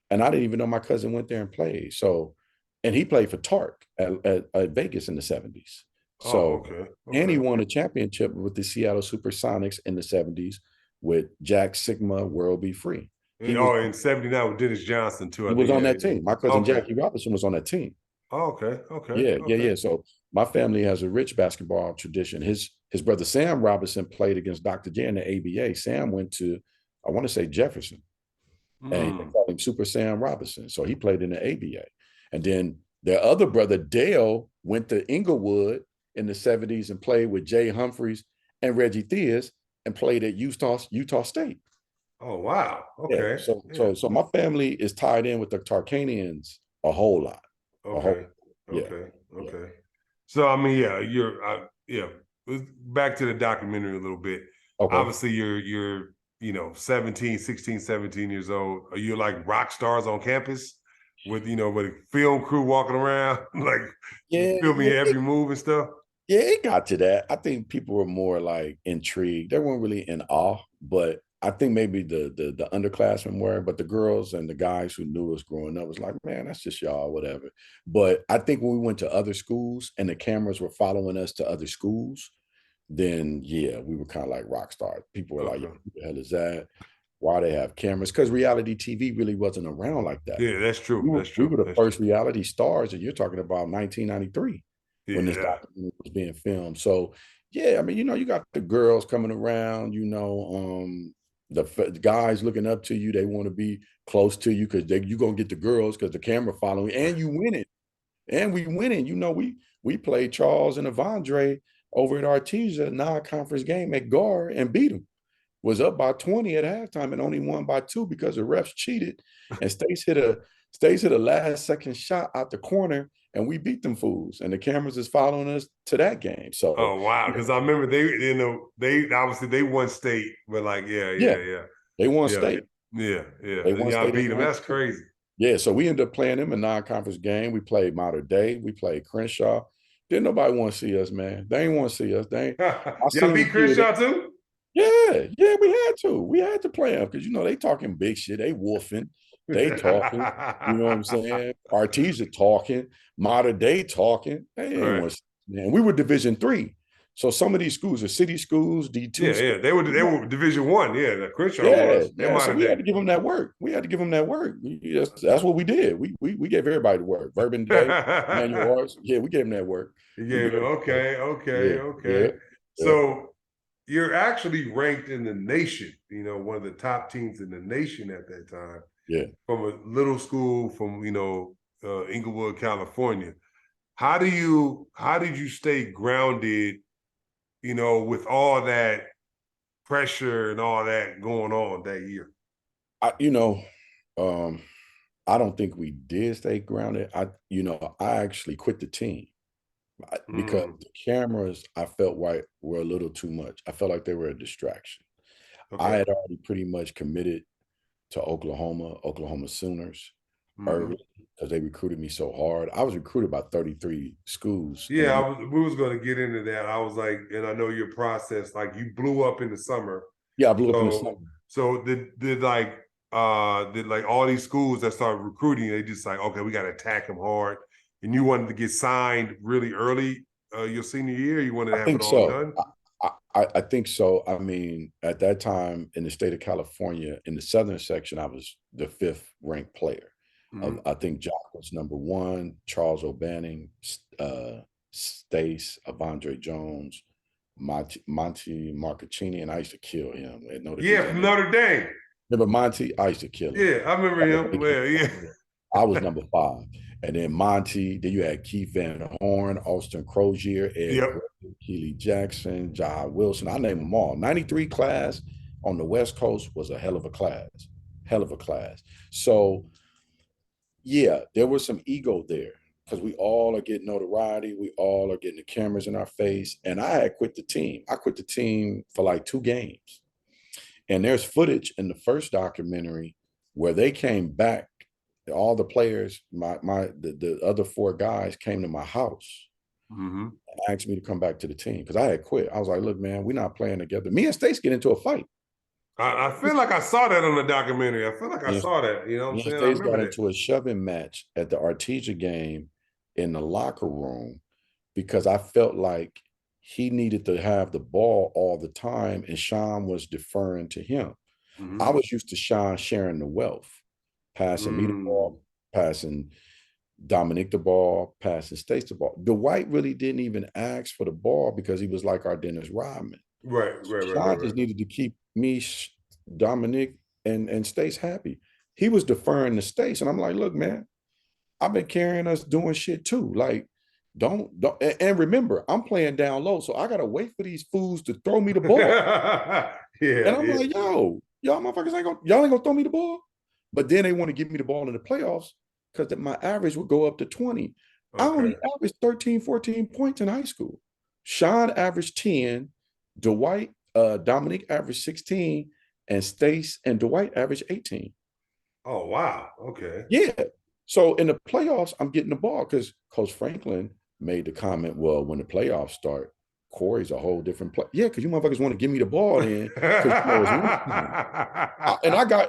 And I didn't even know my cousin went there and played. So, and he played for Tark at Vegas in the 70s. Oh, So, okay. and he Okay. won a championship with the Seattle Supersonics in the 70s with Jack Sigma World Be Free. He was Oh, in 79 with Dennis Johnson too, he I was think. on Yeah, that yeah. team. My cousin Okay. Jackie Robinson was on that team. Oh, okay. Okay. Yeah, yeah, Okay. yeah. So my family has a rich basketball tradition. His brother Sam Robinson played against Dr. J in the ABA. Sam went to, I want to say, Jefferson, and they Mm. called him Super Sam Robinson. So he played in the ABA. And then their other brother Dale went to Inglewood in the 70s and played with Jay Humphreys and Reggie Theus and played at Utah State. Oh, wow. Yeah. Okay. So Yeah. so so my family is tied in with the Tarkanians a whole lot. A whole Okay. yeah. Okay. Yeah. Okay. So I mean, yeah, yeah. Back to the documentary a little bit. Okay. Obviously, you're 17, 16, 17 years old. Are you like rock stars on campus with a film crew walking around, like Yeah, filming yeah, your every move and stuff? yeah, it got to that. I think people were more like intrigued. They weren't really in awe, but I think maybe the underclassmen were, but the girls and the guys who knew us growing up was like, man, that's just y'all, whatever. But I think when we went to other schools and the cameras were following us to other schools, then yeah, we were kind of like rock stars. People were like, Okay. who the hell is that? Why they have cameras? Because reality TV really wasn't around like that. Yeah, that's true. We were, That's we true. were the That's first true. reality stars, and you're talking about 1993 when this Yeah. documentary was being filmed. So yeah, I mean, you got the girls coming around, the guys looking up to you. They want to be close to you because you're gonna get the girls because the camera following, and you win it, and we winning. We played Charles and Avondre over at Artesia non-conference game at Gar and beat them. Was up by 20 at halftime and only won by 2 because the refs cheated. And Stace hit a last second shot out the corner, and we beat them fools. And the cameras is following us to that game. So Oh wow, because I remember they obviously they won state, but like yeah, they won yeah, state. They yeah. won Y'all state beat and them. won That's state. crazy. Yeah, so we ended up playing them in non-conference game. We played Mater Day. We played Crenshaw. Didn't nobody want to see us, man. They ain't want to see us. They ain't. My Y'all senior beat year, Crenshaw too? yeah, we had to. We had to play them because they talking big shit. They wolfing, they talking. You know what I'm saying? Artesia talking, Mater Day talking. They ain't Right. want, man. We were Division 3, So some of these schools are city schools, D2 Yeah, schools. yeah. They were Division 1. Yeah, the Crenshaw Yeah, was in yeah. So modern we had day. to give them that work. We had to give them that work. That's what we did. We gave everybody the work. Bourbon Day, Manual Arts. Yeah, we gave them that work. You We gave gave it them that work. okay, okay, Yeah, yeah, okay. yeah, So you're actually ranked in the nation, one of the top teams in the nation at that time, yeah. from a little school from, Inglewood, California. How did you stay grounded, with all that pressure and all that going on that year? I, um, I don't think we did stay grounded. I actually quit the team because Mm, the cameras I felt like were a little too much. I felt like they were a distraction. I okay. had already pretty much committed to Oklahoma Sooners Hmm. early because they recruited me so hard. I was recruited by 33 schools in Yeah, the we was going to get into that. I was like, and I know your process, like you blew up in the summer. yeah, I blew up in the summer. So did like all these schools that started recruiting, they just like, okay, we got to attack them hard, and you wanted to get signed really early, your senior year. You wanted I to have it think all so. done. I think so. I mean, at that time in the state of California, in the Southern section, I was the fifth ranked player. Hmm. I think Jock was number one, Charles O'Banning, Stace, Avondre Jones, Monty Marcaccini, and I used to kill him at Notre Yeah, Dame. from Notre Dame. Remember Monty? I used to kill him. Yeah, I remember him. Well, yeah. I was number five. And then Monty, then you had Keith Van Horn, Austin Crozier, Ed Yep. Gray, Keely Jackson, John Wilson. I name them all. 93 class on the West Coast was a hell of a class. Hell of a class. So, yeah, there was some ego there because we all are getting notoriety. We all are getting the cameras in our face. And I had quit the team. I quit the team for like 2 games. And there's footage in the first documentary where they came back. All the players, the other four guys came to my house Hmm. and asked me to come back to the team because I had quit. I was like, look, man, we're not playing together. Me and Stace get into a fight. I feel like I saw that on the documentary. I feel like I Me and, saw that. You know what I'm me and saying? I Stace remember got that. into a shoving match at the Artesia game in the locker room because I felt like he needed to have the ball all the time and Sean was deferring to him. I Hmm. was used to Sean sharing the wealth, passing me the Mm. ball, passing Dominic the ball, passing Stace the ball. Dwight really didn't even ask for the ball because he was like our Dennis Rodman. Right, right, right, right, Sean right. just needed to keep me, Dominic, and Stace happy. He was deferring to Stace, and I'm like, look, man, I've been carrying us doing shit too. Like, don't. And remember, I'm playing down low, so I gotta wait for these fools to throw me the ball. And Yeah, I'm yeah. like, yo, y'all motherfuckers y'all ain't gonna throw me the ball. But then they want to give me the ball in the playoffs because my average would go up to 20. I Okay. only averaged 13, 14 points in high school. Sean averaged 10, Dwight, Dominique averaged 16, and Stace and Dwight averaged 18. Oh, wow. Okay. Yeah. So in the playoffs, I'm getting the ball because Coach Franklin made the comment, well, when the playoffs start, Corey's a whole different play. Yeah, because you motherfuckers want to give me the ball then because it's winning time.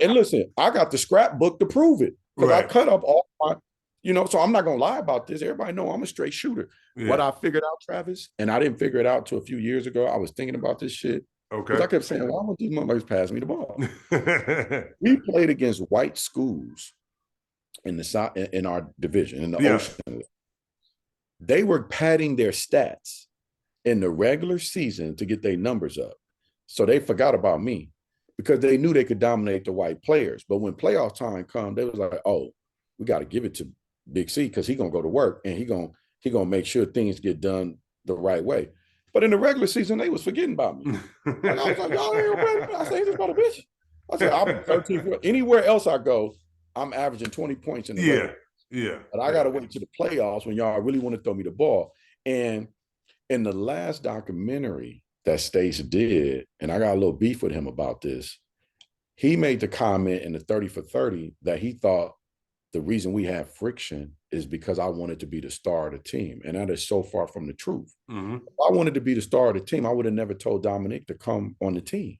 And listen, I got the scrapbook to prove it because I Right. cut up all my, so I'm not gonna lie about this. Everybody know I'm a straight shooter. What Yeah. I figured out, Travis, and I didn't figure it out till a few years ago. I was thinking about this shit because Okay. I kept saying, why don't these motherfuckers pass me the ball? We played against white schools in the south in our division in the Yeah. ocean. They were padding their stats in the regular season to get their numbers up. So they forgot about me because they knew they could dominate the white players. But when playoff time come, they was like, oh, we got to give it to Big C because he gonna go to work and he gonna make sure things get done the right way. But in the regular season, they was forgetting about me. Like I was like, y'all ain't ready. I said, he just about a bitch. I said, I'm 13. Anywhere else I go, I'm averaging 20 points in the Yeah. regular. Yeah. But I gotta wait to the playoffs when y'all really want to throw me the ball. And in the last documentary that Stace did, and I got a little beef with him about this, he made the comment in the 30 for 30 that he thought the reason we have friction is because I wanted to be the star of the team. And that is so far from the truth. Hmm. If I wanted to be the star of the team, I would have never told Dominique to come on the team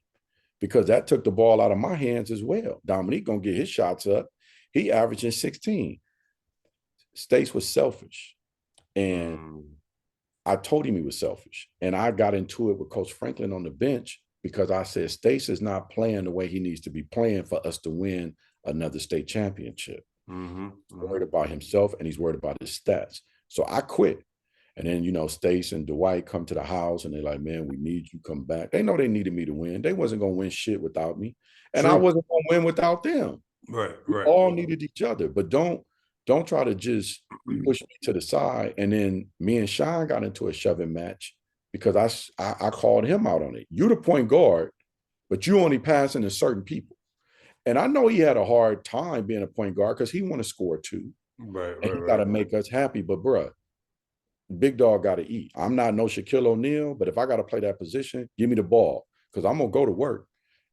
because that took the ball out of my hands as well. Dominique gonna get his shots up. He averaging 16. Stace was selfish. And Mm. I told him he was selfish. And I got into it with Coach Franklin on the bench because I said, Stace is not playing the way he needs to be playing for us to win another state championship. Mm-hmm. He's worried about himself and he's worried about his stats. So I quit. And then, Stace and Dwight come to the house and they're like, man, we need you to come back. They know they needed me to win. They wasn't going to win shit without me. And I True. wasn't going to win without them. Right, We right. all needed each other. But don't try to just push me to the side. And then me and Sean got into a shoving match because I called him out on it. You're the point guard, but you only passing to certain people. And I know he had a hard time being a point guard because he want to score too. Right, And right, he got right. to make us happy. But bruh, big dog got to eat. I'm not no Shaquille O'Neal, but if I got to play that position, give me the ball because I'm going to go to work.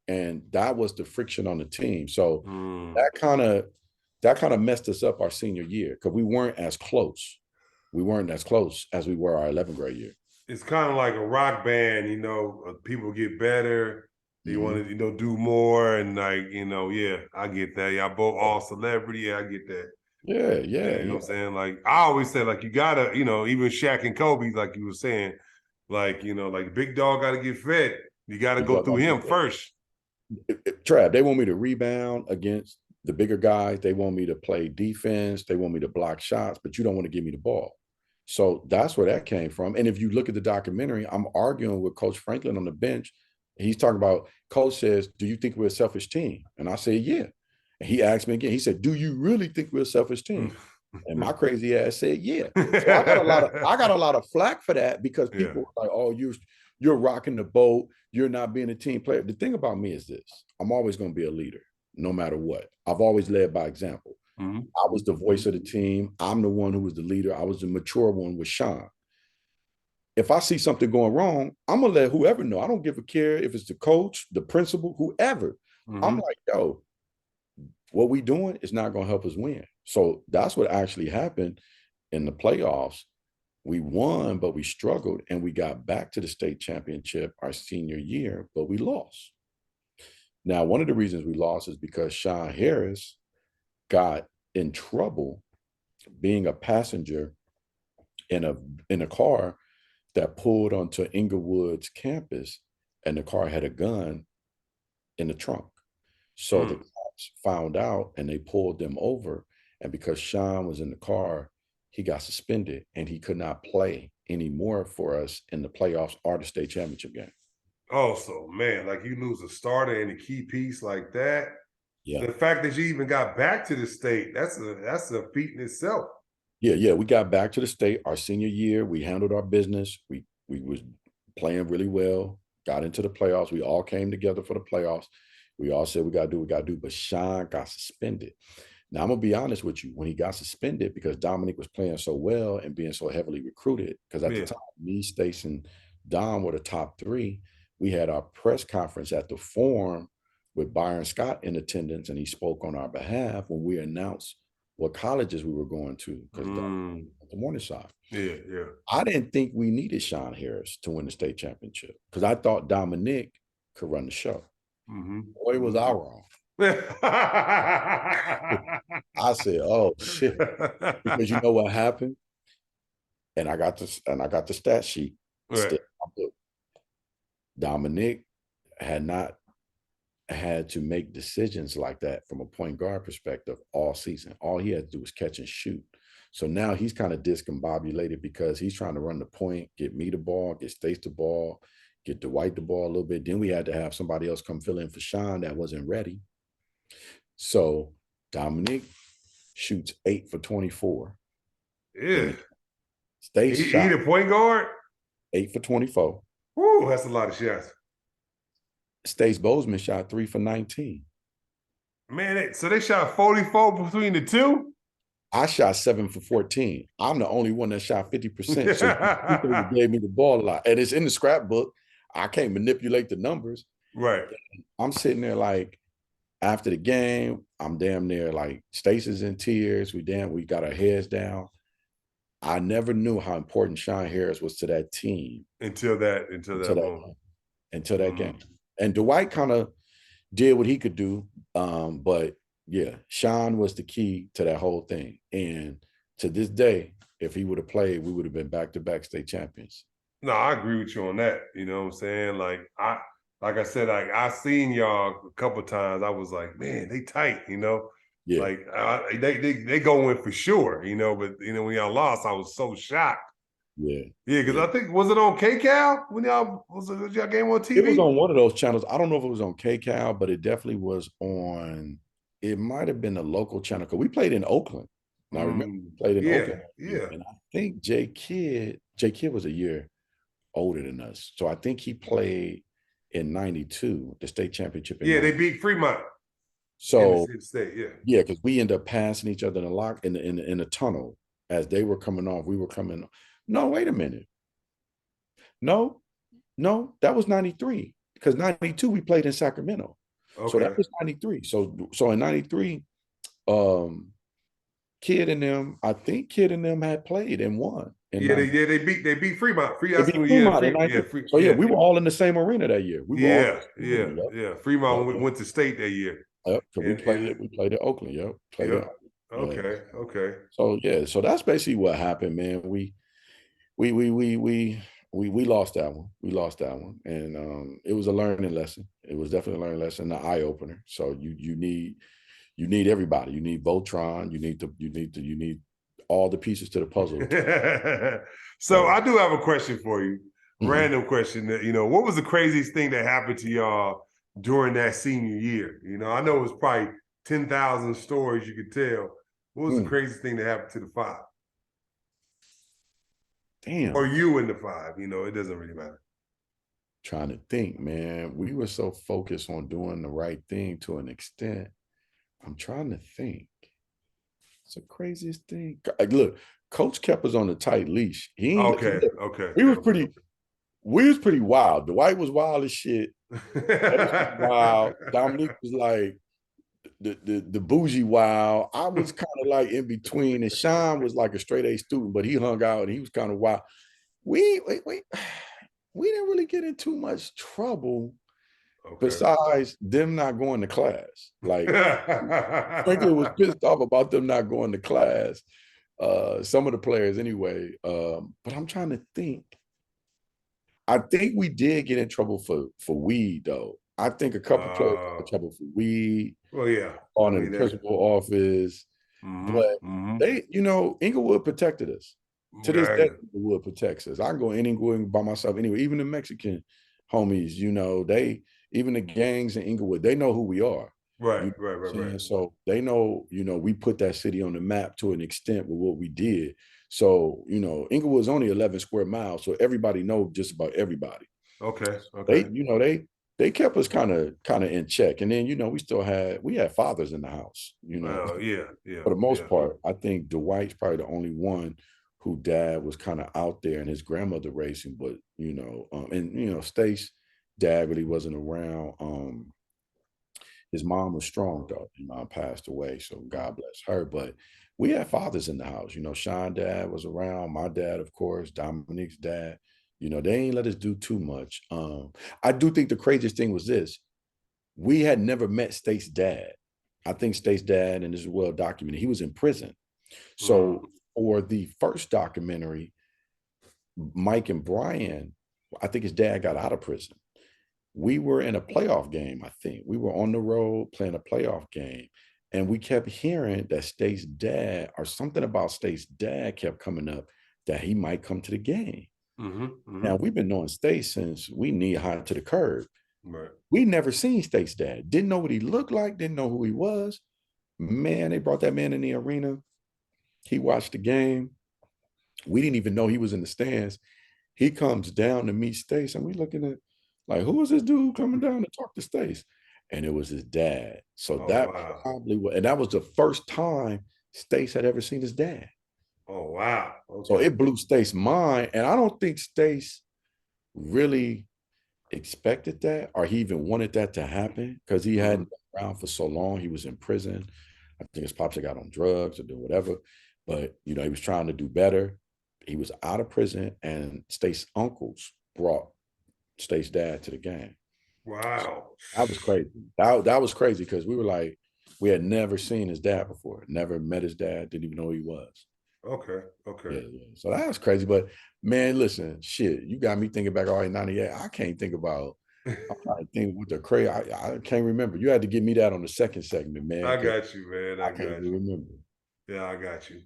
And that was the friction on the team. So that kind of messed us up our senior year because we weren't as close. We weren't as close as we were our 11th grade year. It's kind of like a rock band, people get better. They want to, do more. And yeah, I get that. Y'all both all celebrity. Yeah, I get that. Yeah. You know what I'm saying? Like, I always say, like, you gotta, even Shaq and Kobe, like you were saying, like, like big dog gotta get fed. You gotta go through him first. Trav, they want me to rebound against the bigger guys. They want me to play defense. They want me to block shots, but you don't want to give me the ball. So that's where that came from. And if you look at the documentary, I'm arguing with Coach Franklin on the bench. He's talking about, Coach says, do you think we're a selfish team? And I said, yeah. And he asked me again, he said, do you really think we're a selfish team? And my crazy ass said, yeah. So I got a lot of flack for that because people were like, oh, you're rocking the boat. You're not being a team player. The thing about me is this: I'm always going to be a leader, no matter what. I've always led by example. Mm-hmm. I was the voice of the team. I'm the one who was the leader. I was the mature one with Sean. If I see something going wrong, I'm going to let whoever know. I don't give a care if it's the coach, the principal, whoever. Mm-hmm. I'm like, yo, what we doing is not going to help us win. So that's what actually happened in the playoffs. We won, but we struggled, and we got back to the state championship our senior year, but we lost. Now, one of the reasons we lost is because Sean Harris got in trouble being a passenger in a car that pulled onto Inglewood's campus, and the car had a gun in the trunk. So the cops found out and they pulled them over. And because Sean was in the car, he got suspended and he could not play anymore for us in the playoffs or the state championship game. Oh, so man, like you lose a starter and a key piece like that. Yeah. The fact that you even got back to the state, that's a feat in itself. Yeah. We got back to the state our senior year. We handled our business. We was playing really well, got into the playoffs. We all came together for the playoffs. We all said we got to do what we got to do, but Sean got suspended. Now, I'm going to be honest with you. When he got suspended, because Dominic was playing so well and being so heavily recruited, because at the time, me, Stace, and Dom were the top three, we had our press conference at the Forum with Byron Scott in attendance, and he spoke on our behalf when we announced what colleges we were going to, because the MorningSide. Yeah. I didn't think we needed Sean Harris to win the state championship because I thought Dominic could run the show. Boy, was I wrong. I said, "Oh shit," because you know what happened, and I got the stat sheet. Right. Dominic had not had to make decisions like that from a point guard perspective all season. All he had to do was catch and shoot. So now he's kind of discombobulated because he's trying to run the point, get me the ball, get Stace the ball, get Dwight the ball a little bit. Then we had to have somebody else come fill in for Sean that wasn't ready. So Dominic shoots 8 for 24. Yeah. Stace he the point guard? 8 for 24. Woo, that's a lot of shots. Stace Bozeman shot 3 for 19. Man, so they shot 44 between the two? I shot 7 for 14. I'm the only one that shot 50%. So people gave me the ball a lot. And it's in the scrapbook. I can't manipulate the numbers. Right. I'm sitting there like, after the game, I'm damn near like Stace's in tears. We got our heads down. I never knew how important Sean Harris was to that team. Until that game. And Dwight kind of did what he could do. But yeah, Sean was the key to that whole thing. And to this day, if he would have played, we would have been back-to-back state champions. No, I agree with you on that. You know what I'm saying? Like I said, I seen y'all a couple times. I was like, man, they tight, you know. Yeah, Like they go in for sure, you know. But you know, when y'all lost, I was so shocked. yeah, Yeah, because yeah. I think was it on KCal when was y'all game on It was TV? on one of those channels. I don't know if it was on KCal, but it definitely was on. It might have been a local channel because we played in Oakland. And I remember we played in Yeah, Oakland that year, yeah. and I think J Kidd was a year older than us, so I think he played in '92, the state championship in Yeah, they '90. beat Fremont in the So city state. Yeah. yeah, because we ended up passing each other in the lock in the tunnel as they were coming off. We were coming. No, wait a minute. No, no, that was '93 because '92 we played in Sacramento. So that Okay. was '93. So in '93, um, Kid and them, I think Kid and them had played and won in '90. They beat Fremont. Free They that's beat when yeah, Fremont in free yeah, '93. free So yeah, yeah. we were all in the same arena that year. We were all in Yeah, the same yeah, arena. Yep. yeah. Yep. Fremont Yep. went to state that year. Yep. So we played And it. We played at Oakland. Yep. Played yep. it. Yeah. Okay, okay. So yeah. So that's basically what happened, man. We we we we we lost that one. We lost that one, and it was a learning lesson. It was definitely a learning lesson, an eye opener. So you need everybody. You need Voltron. You need all the pieces to the puzzle. So So I do have a question for you. mhm. Random question that, you know, what was the craziest thing that happened to y'all during that senior year? You know, I know it was probably 10,000 stories you could tell. What was the Mm, craziest thing that happened to the five? Or damn, you in the five? You know, it doesn't really matter. trying to think, man. We were so focused on doing the right thing to an extent. I'm trying to think. It's the craziest thing. Look, Coach kept us on a tight leash. He ain't. Okay, Look, okay, we was okay. pretty. We was pretty wild. Dwight was wild as shit. Ace was wild. Dominique was like the bougie wild. I was kind of like in between, and Sean was like a straight A student, but he hung out and he was kind of wild. We we didn't really get in too much trouble Okay. besides them not going to class. Like Franklin was pissed off about them not going to class. Some of the players anyway. But I'm trying to think. I think we did get in trouble for weed though. I think a couple players got in trouble for weed well, yeah. I on in the mean that. principal office. But they, Inglewood protected us. To this day, Yeah. Inglewood protects us. I can go in Inglewood by myself anyway. Even the Mexican homies, even the gangs in Inglewood, they know who we are. Right, You know right, what right, I'm right. saying? So they know, we put that city on the map to an extent with what we did. So, Inglewood's only 11 square miles. So everybody knows just about everybody. Okay, They, okay. they kept us kind of in check. And then, we had fathers in the house, Yeah, yeah, for the most yeah. part. I think Dwight's probably the only one who dad was kind of out there and his grandmother racing, but Stace dad really wasn't around. His mom was strong though. His mom passed away, so God bless her. But we had fathers in the house. Sean dad was around, my dad, of course, Dominique's dad. They ain't let us do too much. I do think the craziest thing was this. We had never met State's dad. I think State's dad, and this is well documented, he was in prison. Mm. So for the first documentary, Mike and Brian, I think his dad got out of prison. We were in a playoff game, I think. We were on the road playing a playoff game. And we kept hearing that State's dad, or something about State's dad kept coming up, that he might come to the game. Now, we've been knowing State since we knee high to the curb. Right. We never seen State's dad. Didn't know what he looked like, didn't know who he was. Man, they brought that man in the arena. He watched the game. We didn't even know he was in the stands. He comes down to meet Stace, and we looking at like, who is this dude coming down to talk to Stace? And it was his dad. So Oh that wow. probably was, and that was the first time Stace had ever seen his dad. Oh wow. So Okay. it blew Stace's mind. And I don't think Stace really expected that or he even wanted that to happen because he hadn't been around for so long. He was in prison. I think his pops had got on drugs or doing whatever. But, he was trying to do better. He was out of prison, and Stace's uncles brought Stace's dad to the game. So Wow. that was crazy. That was crazy because we were like, we had never seen his dad before, never met his dad, didn't even know who he was. Okay. Okay. Yeah, yeah. So that's crazy. But man, listen, shit, you got me thinking back all right, 98. I can't think about, I'm trying to think with the crazy. I can't remember. You had to give me that on the second segment, man, I because got you, man. I I can't got even you. remember. Yeah, I got you.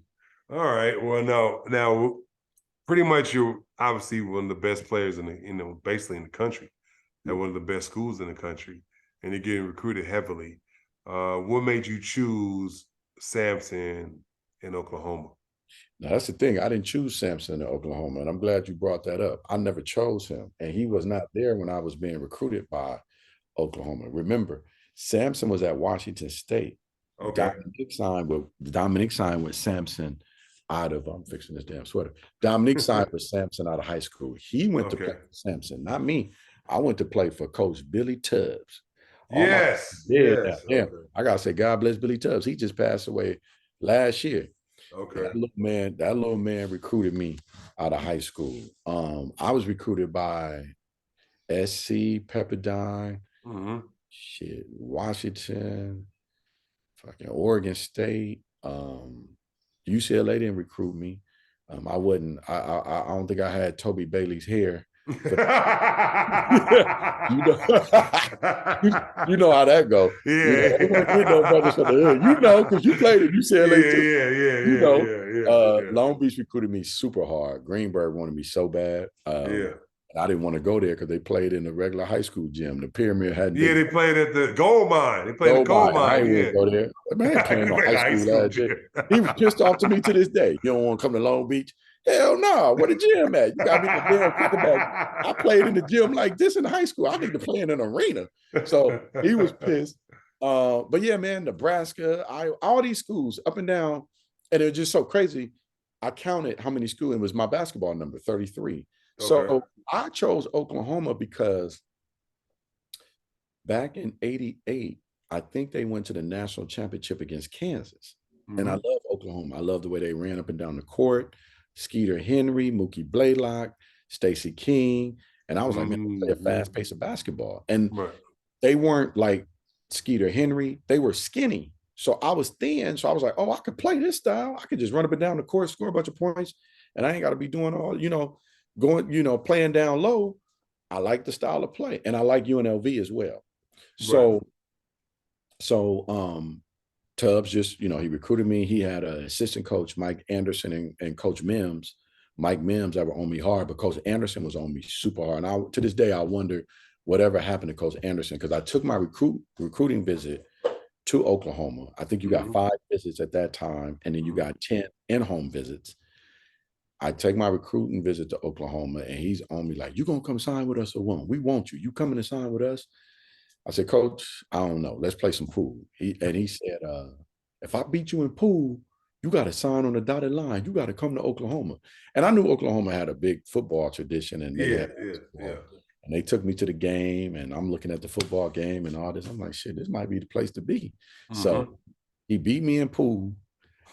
All right. Well, no, now pretty much you're obviously one of the best players in the, basically in the country, at one of the best schools in the country, and you're getting recruited heavily. What made you choose Samson in Oklahoma? Now that's the thing. I didn't choose Samson in Oklahoma, and I'm glad you brought that up. I never chose him, and he was not there when I was being recruited by Oklahoma. Remember, Samson was at Washington State. Okay. Dominic signed with Samson out of I'm fixing this damn sweater. Dominic signed with Samson out of high school. He went to play Okay. for Samson, not me. I went to play for Coach Billy Tubbs. All my Yes. dead now. Yes. Damn, Okay. I gotta say, God bless Billy Tubbs. He just passed away last year. And Okay. that little man recruited me out of high school. I was recruited by SC, Pepperdine, Mm-hmm. shit, Washington, fucking Oregon State, UCLA didn't recruit me. I wasn't. I don't think I had Toby Bailey's hair. For, you know, you know how that go. You know, Yeah. they weren't getting no brothers from the hood. You know, because you played at Yeah, UCLA too. yeah, yeah, You yeah, know, yeah, yeah, yeah, Long Beach recruited me super hard. Greenberg wanted me so bad. yeah. And I didn't want to go there because they played in the regular high school gym. The pyramid hadn't Yeah, been they played at the gold mine. They played the go gold by. I mine. ain't want Yeah. to go there. Man, They playing no played high the high school school last year. gym. He was pissed off to me to this day. You don't want to come to Long Beach? Hell no. Where the gym at? You got me the damn quarterback. I played in the gym like this in high school. I need to play in an arena. So he was pissed. But yeah, man, Nebraska, all these schools up and down, and it was just so crazy. I counted how many schools. It was my basketball number, 33. Okay. So I chose Oklahoma because back in 88, I think they went to the national championship against Kansas. And I Mm-hmm. love Oklahoma. I love the way they ran up and down the court. Skeeter Henry, Mookie Blaylock, Stacey King. And I was like, man, they play a Mm-hmm. fast pace of basketball. And Right. they weren't like Skeeter Henry. They were skinny. So I was thin. So I was like, oh, I could play this style. I could just run up and down the court, score a bunch of points. And I ain't got to be doing all, going, playing down low. I like the style of play. And I like UNLV as well. Right. So Tubbs just, he recruited me. He had an assistant coach, Mike Anderson, and Coach Mims. Mike Mims ever on me hard, but Coach Anderson was on me super hard. And to this day, I wonder whatever happened to Coach Anderson, because I took my recruiting visit to Oklahoma. I think you got Mm-hmm. 5 visits at that time, and then you got 10 in-home visits. I take my recruiting visit to Oklahoma, and he's on me like, you going to come sign with us or what? We want you. You coming to sign with us? I said, Coach, I don't know. Let's play some pool. He said, if I beat you in pool, you got to sign on the dotted line. You got to come to Oklahoma. And I knew Oklahoma had a big football tradition, and they Yeah, had yeah, basketball. yeah. And they took me to the game, and I'm looking at the football game and all this. I'm like, shit, this might be the place to be. So Mm-hmm. he beat me in pool,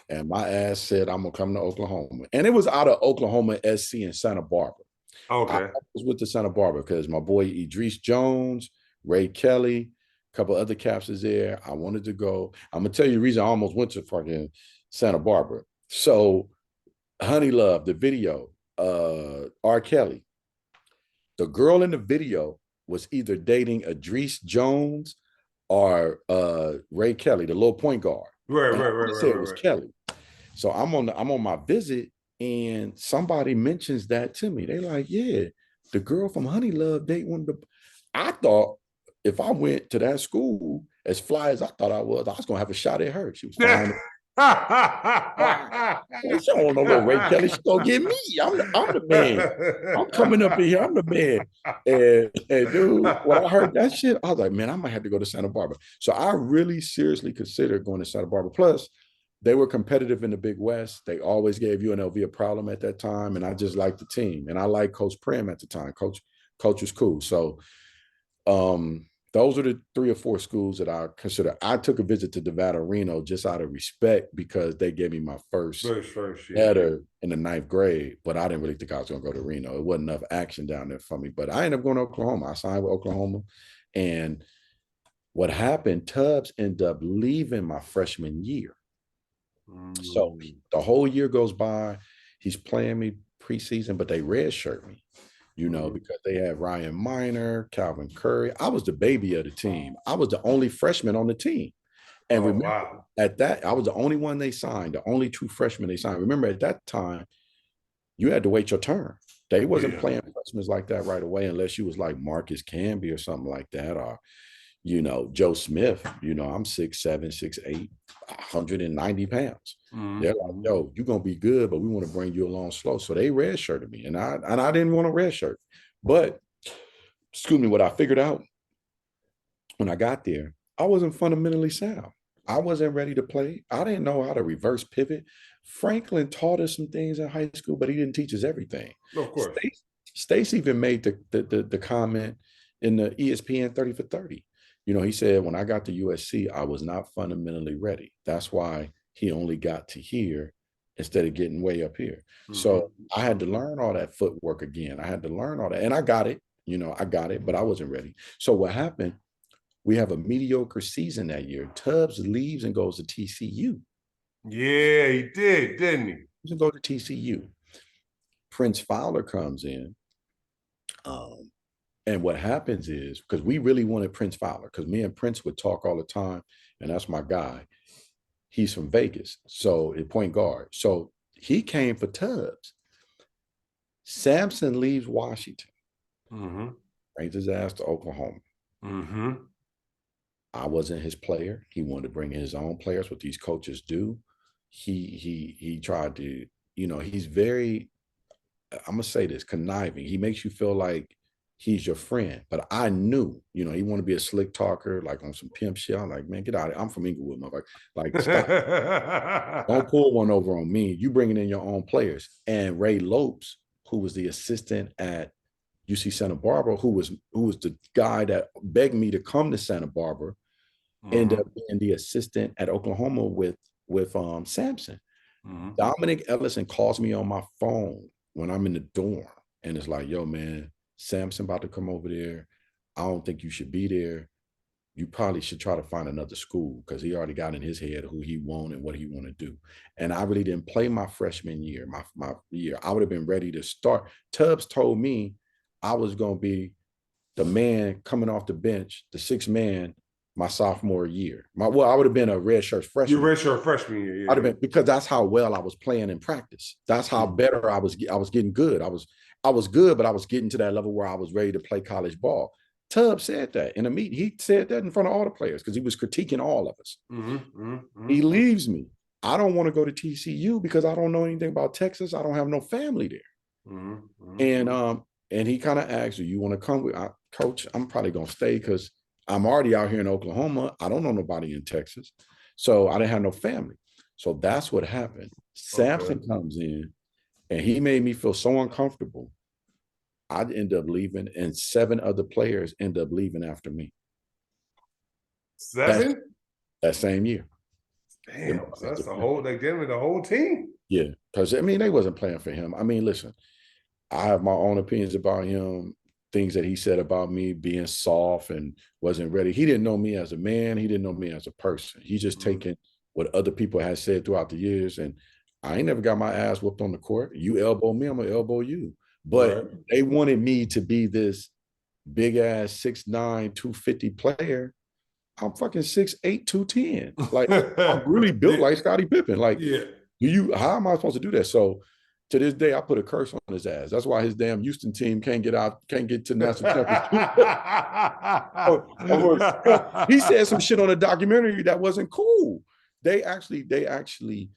and my ass said, I'm going to come to Oklahoma. And it was out of Oklahoma SC in Santa Barbara. I Okay. was with the Santa Barbara because my boy Idris Jones, Ray Kelly, a couple other caps is there. I wanted to go. I'm gonna tell you the reason I almost went to fucking Santa Barbara. So, Honey Love, the video, R. Kelly, the girl in the video was either dating Idris Jones or Ray Kelly, the little point guard. Right, And I right, right, want to right, say it right, was right. Kelly. So I'm on my visit, and somebody mentions that to me. They like, yeah, the girl from Honey Love date one of the. I thought if I went to that school as fly as I thought I was gonna have a shot at her. She was fine. She don't know no Ray Kelly. She gonna get me. I'm the man. I'm coming up in here. I'm the man. And dude, when I heard that shit, I was like, man, I might have to go to Santa Barbara. So I really seriously considered going to Santa Barbara. Plus, they were competitive in the Big West. They always gave UNLV a problem at that time, and I just liked the team. And I liked Coach Prem at the time. Coach was cool. So those are the 3 or 4 schools that I consider. I took a visit to Nevada Reno just out of respect because they gave me my first First, yeah. letter in the 9th grade, but I didn't really think I was going to go to Reno. It wasn't enough action down there for me. But I ended up going to Oklahoma. I signed with Oklahoma. And what happened, Tubbs ended up leaving my freshman year. So Mm. the whole year goes by. He's playing me preseason, but they redshirt me, Mm. because they had Ryan Miner, Calvin Curry. I was the baby of the team. I was the only freshman on the team. And Oh, remember, wow. at that, I was the only one they signed, the only true freshman they signed. Remember, at that time, you had to wait your turn. They wasn't Yeah. playing freshmen like that right away unless you was like Marcus Camby or something like that, or Joe Smith. I'm 6'7", 6'8", 190 pounds. They're like, Mm-hmm. yo, you're gonna be good, but we want to bring you along slow. So they redshirted me, and I didn't want a red shirt. But excuse me, what I figured out when I got there, I wasn't fundamentally sound. I wasn't ready to play. I didn't know how to reverse pivot. Franklin taught us some things in high school, but he didn't teach us everything. Of course. Stace even made the comment in the ESPN 30 for 30. He said, when I got to USC, I was not fundamentally ready. That's why he only got to here instead of getting way up here. Mm-hmm. So I had to learn all that footwork again. I had to learn all that. And I got it. I got it, but I wasn't ready. So what happened? We have a mediocre season that year. Tubbs leaves and goes to TCU. Yeah, he did, didn't he? He go to TCU. Prince Fowler comes in. And what happens is, because we really wanted Prince Fowler, because me and Prince would talk all the time, and that's my guy. He's from Vegas, so at point guard. So he came for Tubbs. Sampson leaves Washington, Mm-hmm. brings his ass to Oklahoma. Mm-hmm. I wasn't his player. He wanted to bring in his own players, what these coaches do. He tried to, he's very, I'm gonna say this, conniving. He makes you feel like he's your friend. But I knew, he want to be a slick talker, like on some pimp shit. I'm like, man, get out of here. I'm from Inglewood, motherfucker. Like, stop. Don't pull one over on me. You bringing in your own players. And Ray Lopes, who was the assistant at UC Santa Barbara, who was the guy that begged me to come to Santa Barbara, ended up being the assistant at Oklahoma with Sampson. Mm-hmm. Dominic Ellison calls me on my phone when I'm in the dorm, and it's like, yo, man, Sampson about to come over there. I don't think you should be there. You probably should try to find another school, because he already got in his head who he want and what he want to do. And I really didn't play my freshman year, my year. I would have been ready to start. Tubbs told me I was going to be the man coming off the bench, the sixth man, my sophomore year. I would have been a redshirt You freshman. redshirt freshman year, yeah. I'd have been, because that's how well I was playing in practice. That's how better I was getting good. I was good, but I was getting to that level where I was ready to play college ball. Tubbs said that in a meeting. He said that in front of all the players because he was critiquing all of us. Mm-hmm. Mm-hmm. He leaves me. I don't want to go to TCU because I don't know anything about Texas. I don't have no family there. Mm-hmm. And he kind of asked, "Do you want to come with Coach? I'm probably gonna stay because I'm already out here in Oklahoma. I don't know nobody in Texas, so I didn't have no family." So that's what happened. Sampson comes in, and he made me feel so uncomfortable. I'd end up leaving, and 7 other players end up leaving after me. 7? That same year. Damn, so that's they gave me the whole team. Yeah, because they wasn't playing for him. Listen, I have my own opinions about him, things that he said about me being soft and wasn't ready. He didn't know me as a man. He didn't know me as a person. He just taken what other people had said throughout the years. And I ain't never got my ass whooped on the court. You elbow me, I'm going to elbow you. But they wanted me to be this big ass 6'9", 250 player. I'm fucking 6'8", 210. Like, I'm really built like Scottie Pippen. Like, how am I supposed to do that? So to this day, I put a curse on his ass. That's why his damn Houston team can't get to national championship. He said some shit on a documentary that wasn't cool. They actually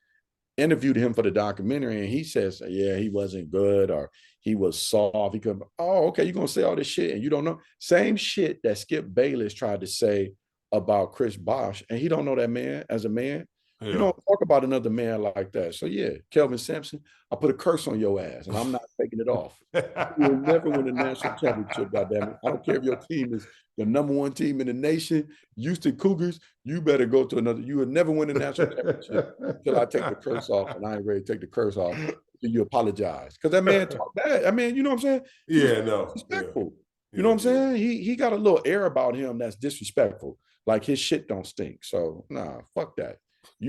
interviewed him for the documentary, and he says, yeah, he wasn't good, or he was soft. He could, oh, okay, you're gonna say all this shit and you don't know. Same shit that Skip Bayless tried to say about Chris Bosh, and he don't know that man as a man. Yeah. You don't talk about another man like that. So yeah, Kelvin Sampson, I put a curse on your ass, and I'm not taking it off. You will never win a national championship, goddammit. I don't care if your team is the #1 team in the nation, Houston Cougars. You better go to another. You will never win a national championship until I take the curse off, and I ain't ready to take the curse off until you apologize. Because that man talked bad. I mean, you know what I'm saying? He was disrespectful. Yeah. You know what I'm saying? He got a little air about him that's disrespectful. Like his shit don't stink. So nah, fuck that. I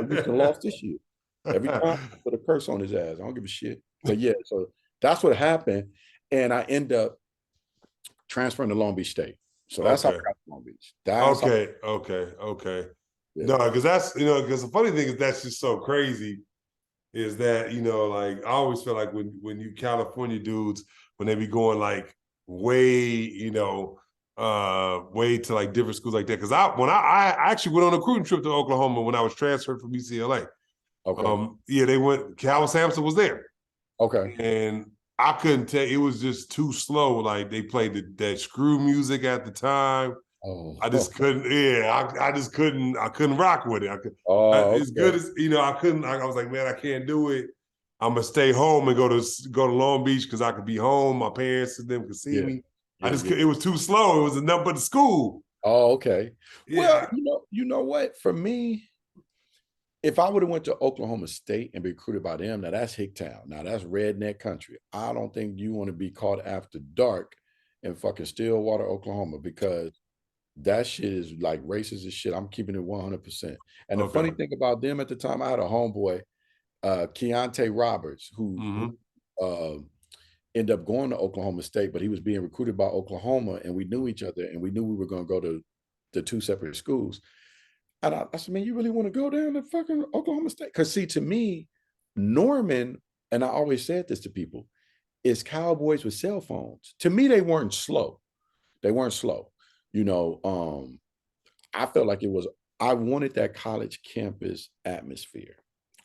used to lost this year. Every time I put a curse on his ass. I don't give a shit. But yeah, so that's what happened. And I end up transferring to Long Beach State. So that's how I Okay. got to Long Beach. That's how, Okay. yeah. No, because that's because the funny thing is that's just so crazy is that like I always feel like when you California dudes when they be going like way way to like different schools like that because I actually went on a recruiting trip to Oklahoma when I was transferred from UCLA. Okay. Yeah, they went. Cal Sampson was there, Okay. and I couldn't tell. It was just too slow. Like they played that screw music at the time. Oh. I just couldn't. Yeah, I just couldn't. I couldn't rock with it. Oh, As good okay. as I couldn't. I was like, man, I can't do it. I'm gonna stay home and go to Long Beach because I could be home. My parents and them could see Yeah. me. I Yeah. just Yeah. it was too slow. It was enough but the school. Oh, okay. Well, Yeah. you know what? For me, if I would have went to Oklahoma State and been recruited by them, now that's Hicktown. Now that's redneck country. I don't think you want to be caught after dark in fucking Stillwater, Oklahoma, because that shit is like racist as shit. I'm keeping it 100%. And the Okay. funny thing about them at the time, I had a homeboy, Keontae Roberts, who Mm-hmm. uh, ended up going to Oklahoma State, but he was being recruited by Oklahoma, and we knew each other, and we knew we were going to go to the two separate schools. And I said, man, you really want to go down to fucking Oklahoma State? Because see, to me, Norman, and I always said this to people, is cowboys with cell phones. To me, they weren't slow. They weren't slow. You know, I felt like I wanted that college campus atmosphere.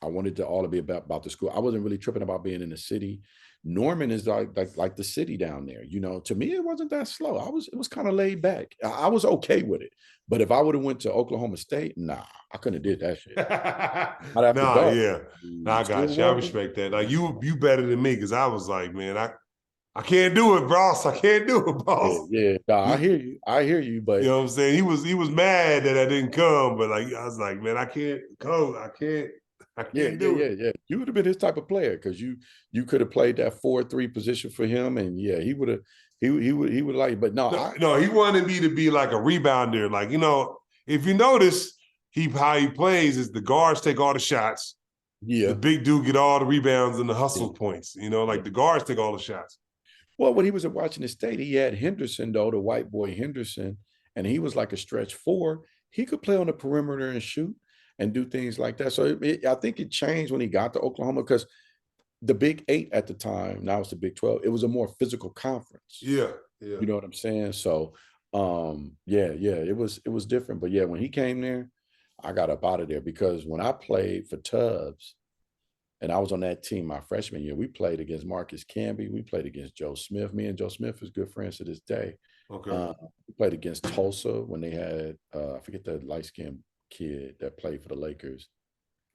I wanted to all to be about the school. I wasn't really tripping about being in the city. Norman is like the city down there. You know, to me, it wasn't that slow. It was kind of laid back. I was okay with it. But if I would have went to Oklahoma State, nah, I couldn't have did that shit. Not after Nah, dark. yeah. Nah, I got you. I Stillwater. respect that. Like you better than me because I was like, man, I can't do it, boss. I can't do it, Yeah, boss. yeah. Nah, I You, hear you. I hear you. you But know what I'm saying? He was mad that I didn't come, but like I was like, man, I can't go. I yeah, can't yeah, do yeah, it. yeah. You would have been his type of player because you could have played that 4-3 position for him, and yeah, he would like. But no, No, he wanted me to be like a rebounder. Like, if you notice, how he plays is the guards take all the shots. The yeah, big dude get all the rebounds and the yeah, hustle points. yeah. Like the guards take all the shots. Well, when he was at Washington State, he had Henderson though, the white boy Henderson, and he was like a stretch four. He could play on the perimeter and shoot and do things like that. So I think it changed when he got to Oklahoma because the Big Eight at the time, now it's the Big 12. It was a more physical conference. Yeah, yeah. You know what I'm saying? So yeah, it was different. But yeah, when he came there, I got up out of there because when I played for Tubbs and I was on that team my freshman year, we played against Marcus Camby, we played against Joe Smith. Me and Joe Smith is good friends to this day. Okay. We played against Tulsa when they had I forget the light-skinned kid that played for the Lakers.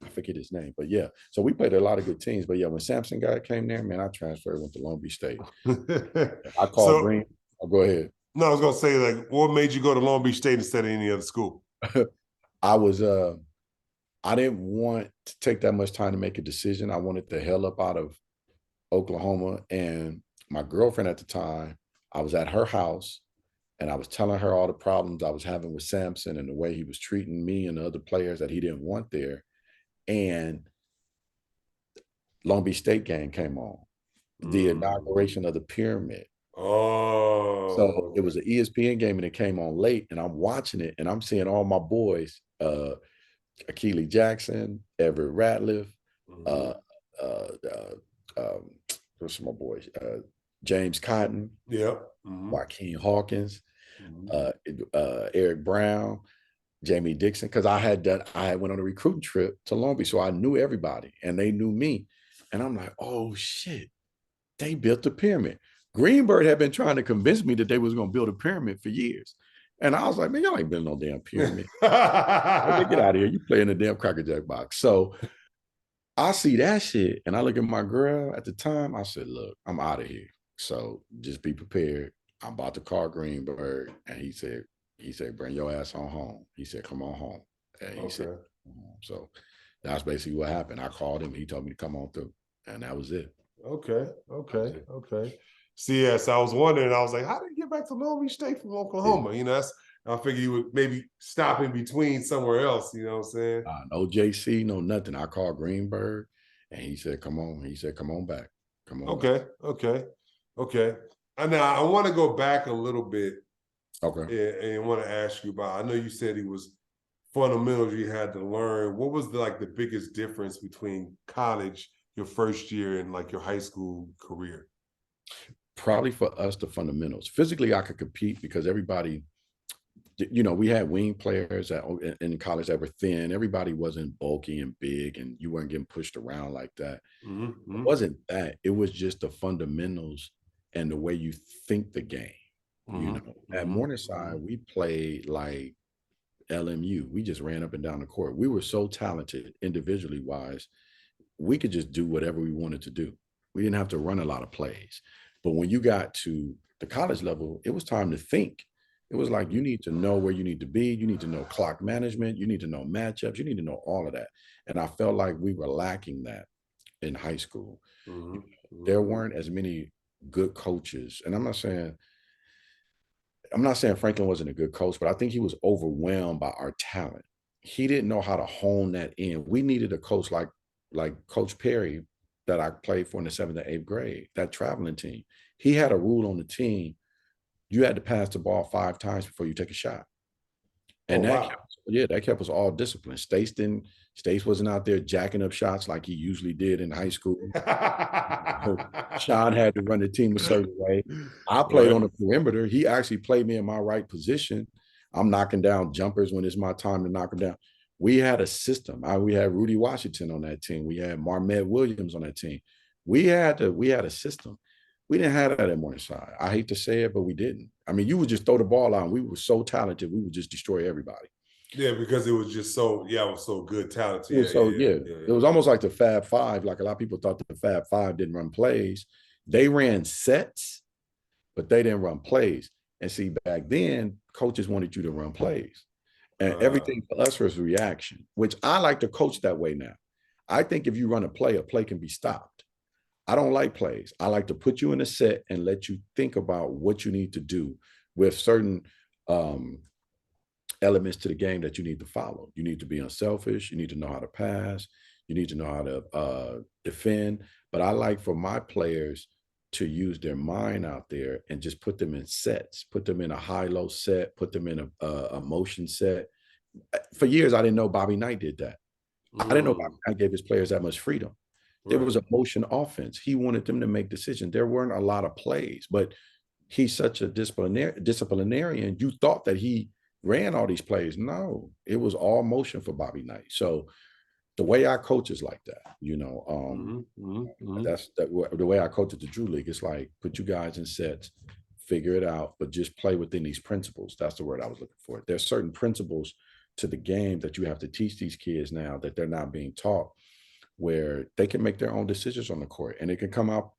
I forget his name, but yeah. So we played a lot of good teams. But yeah, when Sampson guy came there, man, I transferred, went to Long Beach State. I called So Green. Oh, go ahead. no, I was gonna say like, what made you go to Long Beach State instead of any other school? I was I didn't want to take that much time to make a decision. I wanted the hell up out of Oklahoma. And my girlfriend at the time, I was at her house and I was telling her all the problems I was having with Sampson and the way he was treating me and the other players that he didn't want there. And Long Beach State game came on, the Mm. inauguration of the pyramid. So Oh, it okay. was an ESPN game and it came on late, and I'm watching it and I'm seeing all my boys, Akili Jackson, Everett Ratliff, Mm-hmm. uh, uh, uh, what's my boys, James Cotton, Yep. Mm-hmm. Joaquin Hawkins, Mm-hmm. uh, Eric Brown, Jamie Dixon, because I went on a recruiting trip to Long Beach, so I knew everybody and they knew me, and I'm like, oh shit, they built the pyramid. Greenberg had been trying to convince me that they was going to build a pyramid for years. And I was like, man, y'all ain't building no damn pyramid. They get out of here. You play in the damn Cracker Jack box. So I see that shit and I look at my girl at the time. I said, look, I'm out of here. So just be prepared. I'm about to call Greenberg. And he said, bring your ass on home. He said, come on home. And he said, Okay. so that's basically what happened. I called him. He told me to come on through. And that was it. Okay. That was Okay. it. Okay. See, yes, I was wondering. I was like, how did you get back to Long Beach State from Yeah. Oklahoma? I figured he would maybe stop in between somewhere else. You know what I'm saying? No JC, no nothing. I called Greenberg, and he said, "Come on." He said, "Come on back. Come on back." Okay. And now I want to go back a little bit Okay. and want to ask you about. I know you said he was fundamentals you had to learn. What was the biggest difference between college, your first year, and like your high school career? Probably for us, the fundamentals. Physically, I could compete because everybody, we had wing players in college that were thin. Everybody wasn't bulky and big, and you weren't getting pushed around like that. It wasn't that. It was just the fundamentals and the way you think the game. At Morningside, we played like LMU. We just ran up and down the court. We were so talented individually wise. We could just do whatever we wanted to do. We didn't have to run a lot of plays. But when you got to the college level, it was time to think. It was like you need to know where you need to be. You need to know clock management. You need to know matchups. You need to know all of that. And I felt like we were lacking that in high school. There weren't as many good coaches. And I'm not saying Franklin wasn't a good coach, but I think he was overwhelmed by our talent. He didn't know how to hone that in. We needed a coach like Coach Perry that I played for in the 7th and 8th grade, that traveling team. He had a rule on the team. You had to pass the ball 5 times before you take a shot. And that kept us all disciplined. Stace wasn't out there jacking up shots like he usually did in high school. Sean had to run the team a certain way. I played on the perimeter. He actually played me in my right position. I'm knocking down jumpers when it's my time to knock them down. We had a system. We had Rudy Washington on that team. We had Marmet Williams on that team. We had a system. We didn't have that at Morningside. I hate to say it, but we didn't. I mean, you would just throw the ball out. And we were so talented. We would just destroy everybody. Yeah, because it was just so, it was so good, talented. It was almost like the Fab Five. Like a lot of people thought the Fab Five didn't run plays. They ran sets, but they didn't run plays. And see, back then, coaches wanted you to run plays. And everything for us was reaction, which I like to coach that way now. I think if you run a play can be stopped. I don't like plays. I like to put you in a set and let you think about what you need to do with certain elements to the game that you need to follow. You need to be unselfish. You need to know how to pass. You need to know how to defend. But I like for my players to use their mind out there and just put them in sets, put them in a high-low set, put them in a motion set. For years, I didn't know Bobby Knight did that. I didn't know Bobby Knight gave his players that much freedom. There was a motion offense. He wanted them to make decisions. There weren't a lot of plays, but he's such a disciplinarian. You thought that he ran all these plays. No, it was all motion for Bobby Knight. So the way I coach is like that, that's the way I coach at the Drew League. It's like, put you guys in sets, figure it out, but just play within these principles. That's the word I was looking for. There's certain principles to the game that you have to teach these kids now that they're not being taught, where they can make their own decisions on the court and it can come out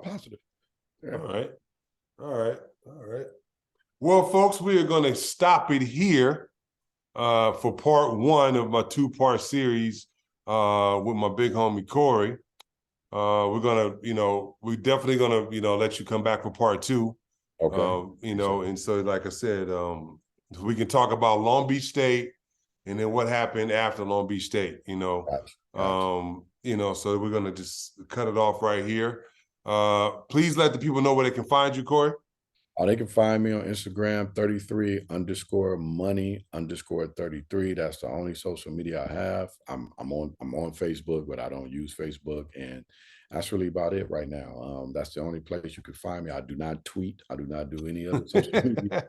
positive. Yeah. All right. Well, folks, we are going to stop it here for part 1 of my 2-part series with my big homie Corey. We're definitely gonna, let you come back for part 2. Okay. And so like I said, we can talk about Long Beach State and then what happened after Long Beach State, Gotcha. So we're gonna just cut it off right here. Please let the people know where they can find you, Corey. They can find me on Instagram, 33_money_33. That's the only social media I have. I'm on Facebook, but I don't use Facebook, and that's really about it right now. That's the only place you can find me. I do not tweet. I do not do any other social media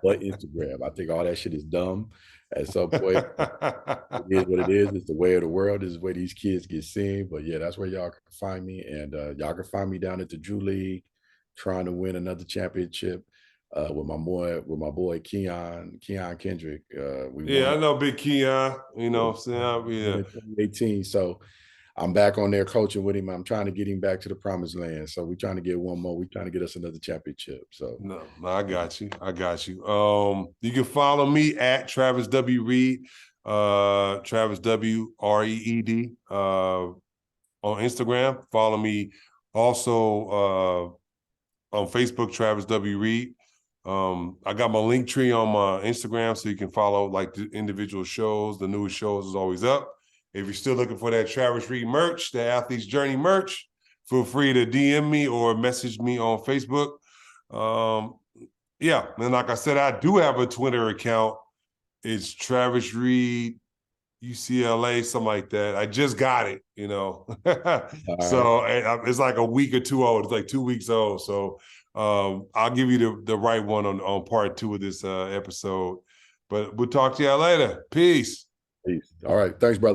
but Instagram. I think all that shit is dumb. At some point, it is what it is. It's the way of the world. This is where these kids get seen. But yeah, that's where y'all can find me, and y'all can find me down at the Drew League, trying to win another championship with my boy Keon Kendrick. I know Big Keon, what I'm saying? In 2018. So I'm back on there coaching with him. I'm trying to get him back to the promised land. So we're trying to get one more. We're trying to get us another championship. So no, I got you. You can follow me at Travis W. Reed, Travis W. REED on Instagram. Follow me also on Facebook, Travis W. Reed. I got my link tree on my Instagram, so you can follow like the individual shows. The newest shows is always up. If you're still looking for that Travis Reed merch, the Athlete's Journey merch, feel free to DM me or message me on Facebook. Yeah, and like I said, I do have a Twitter account. It's Travis Reed UCLA, something like that. I just got it, you know. So it's like a week or two old. It's like 2 weeks old. So I'll give you the right one on part 2 of this episode. But we'll talk to y'all later. Peace. Peace. All right. Thanks, brother.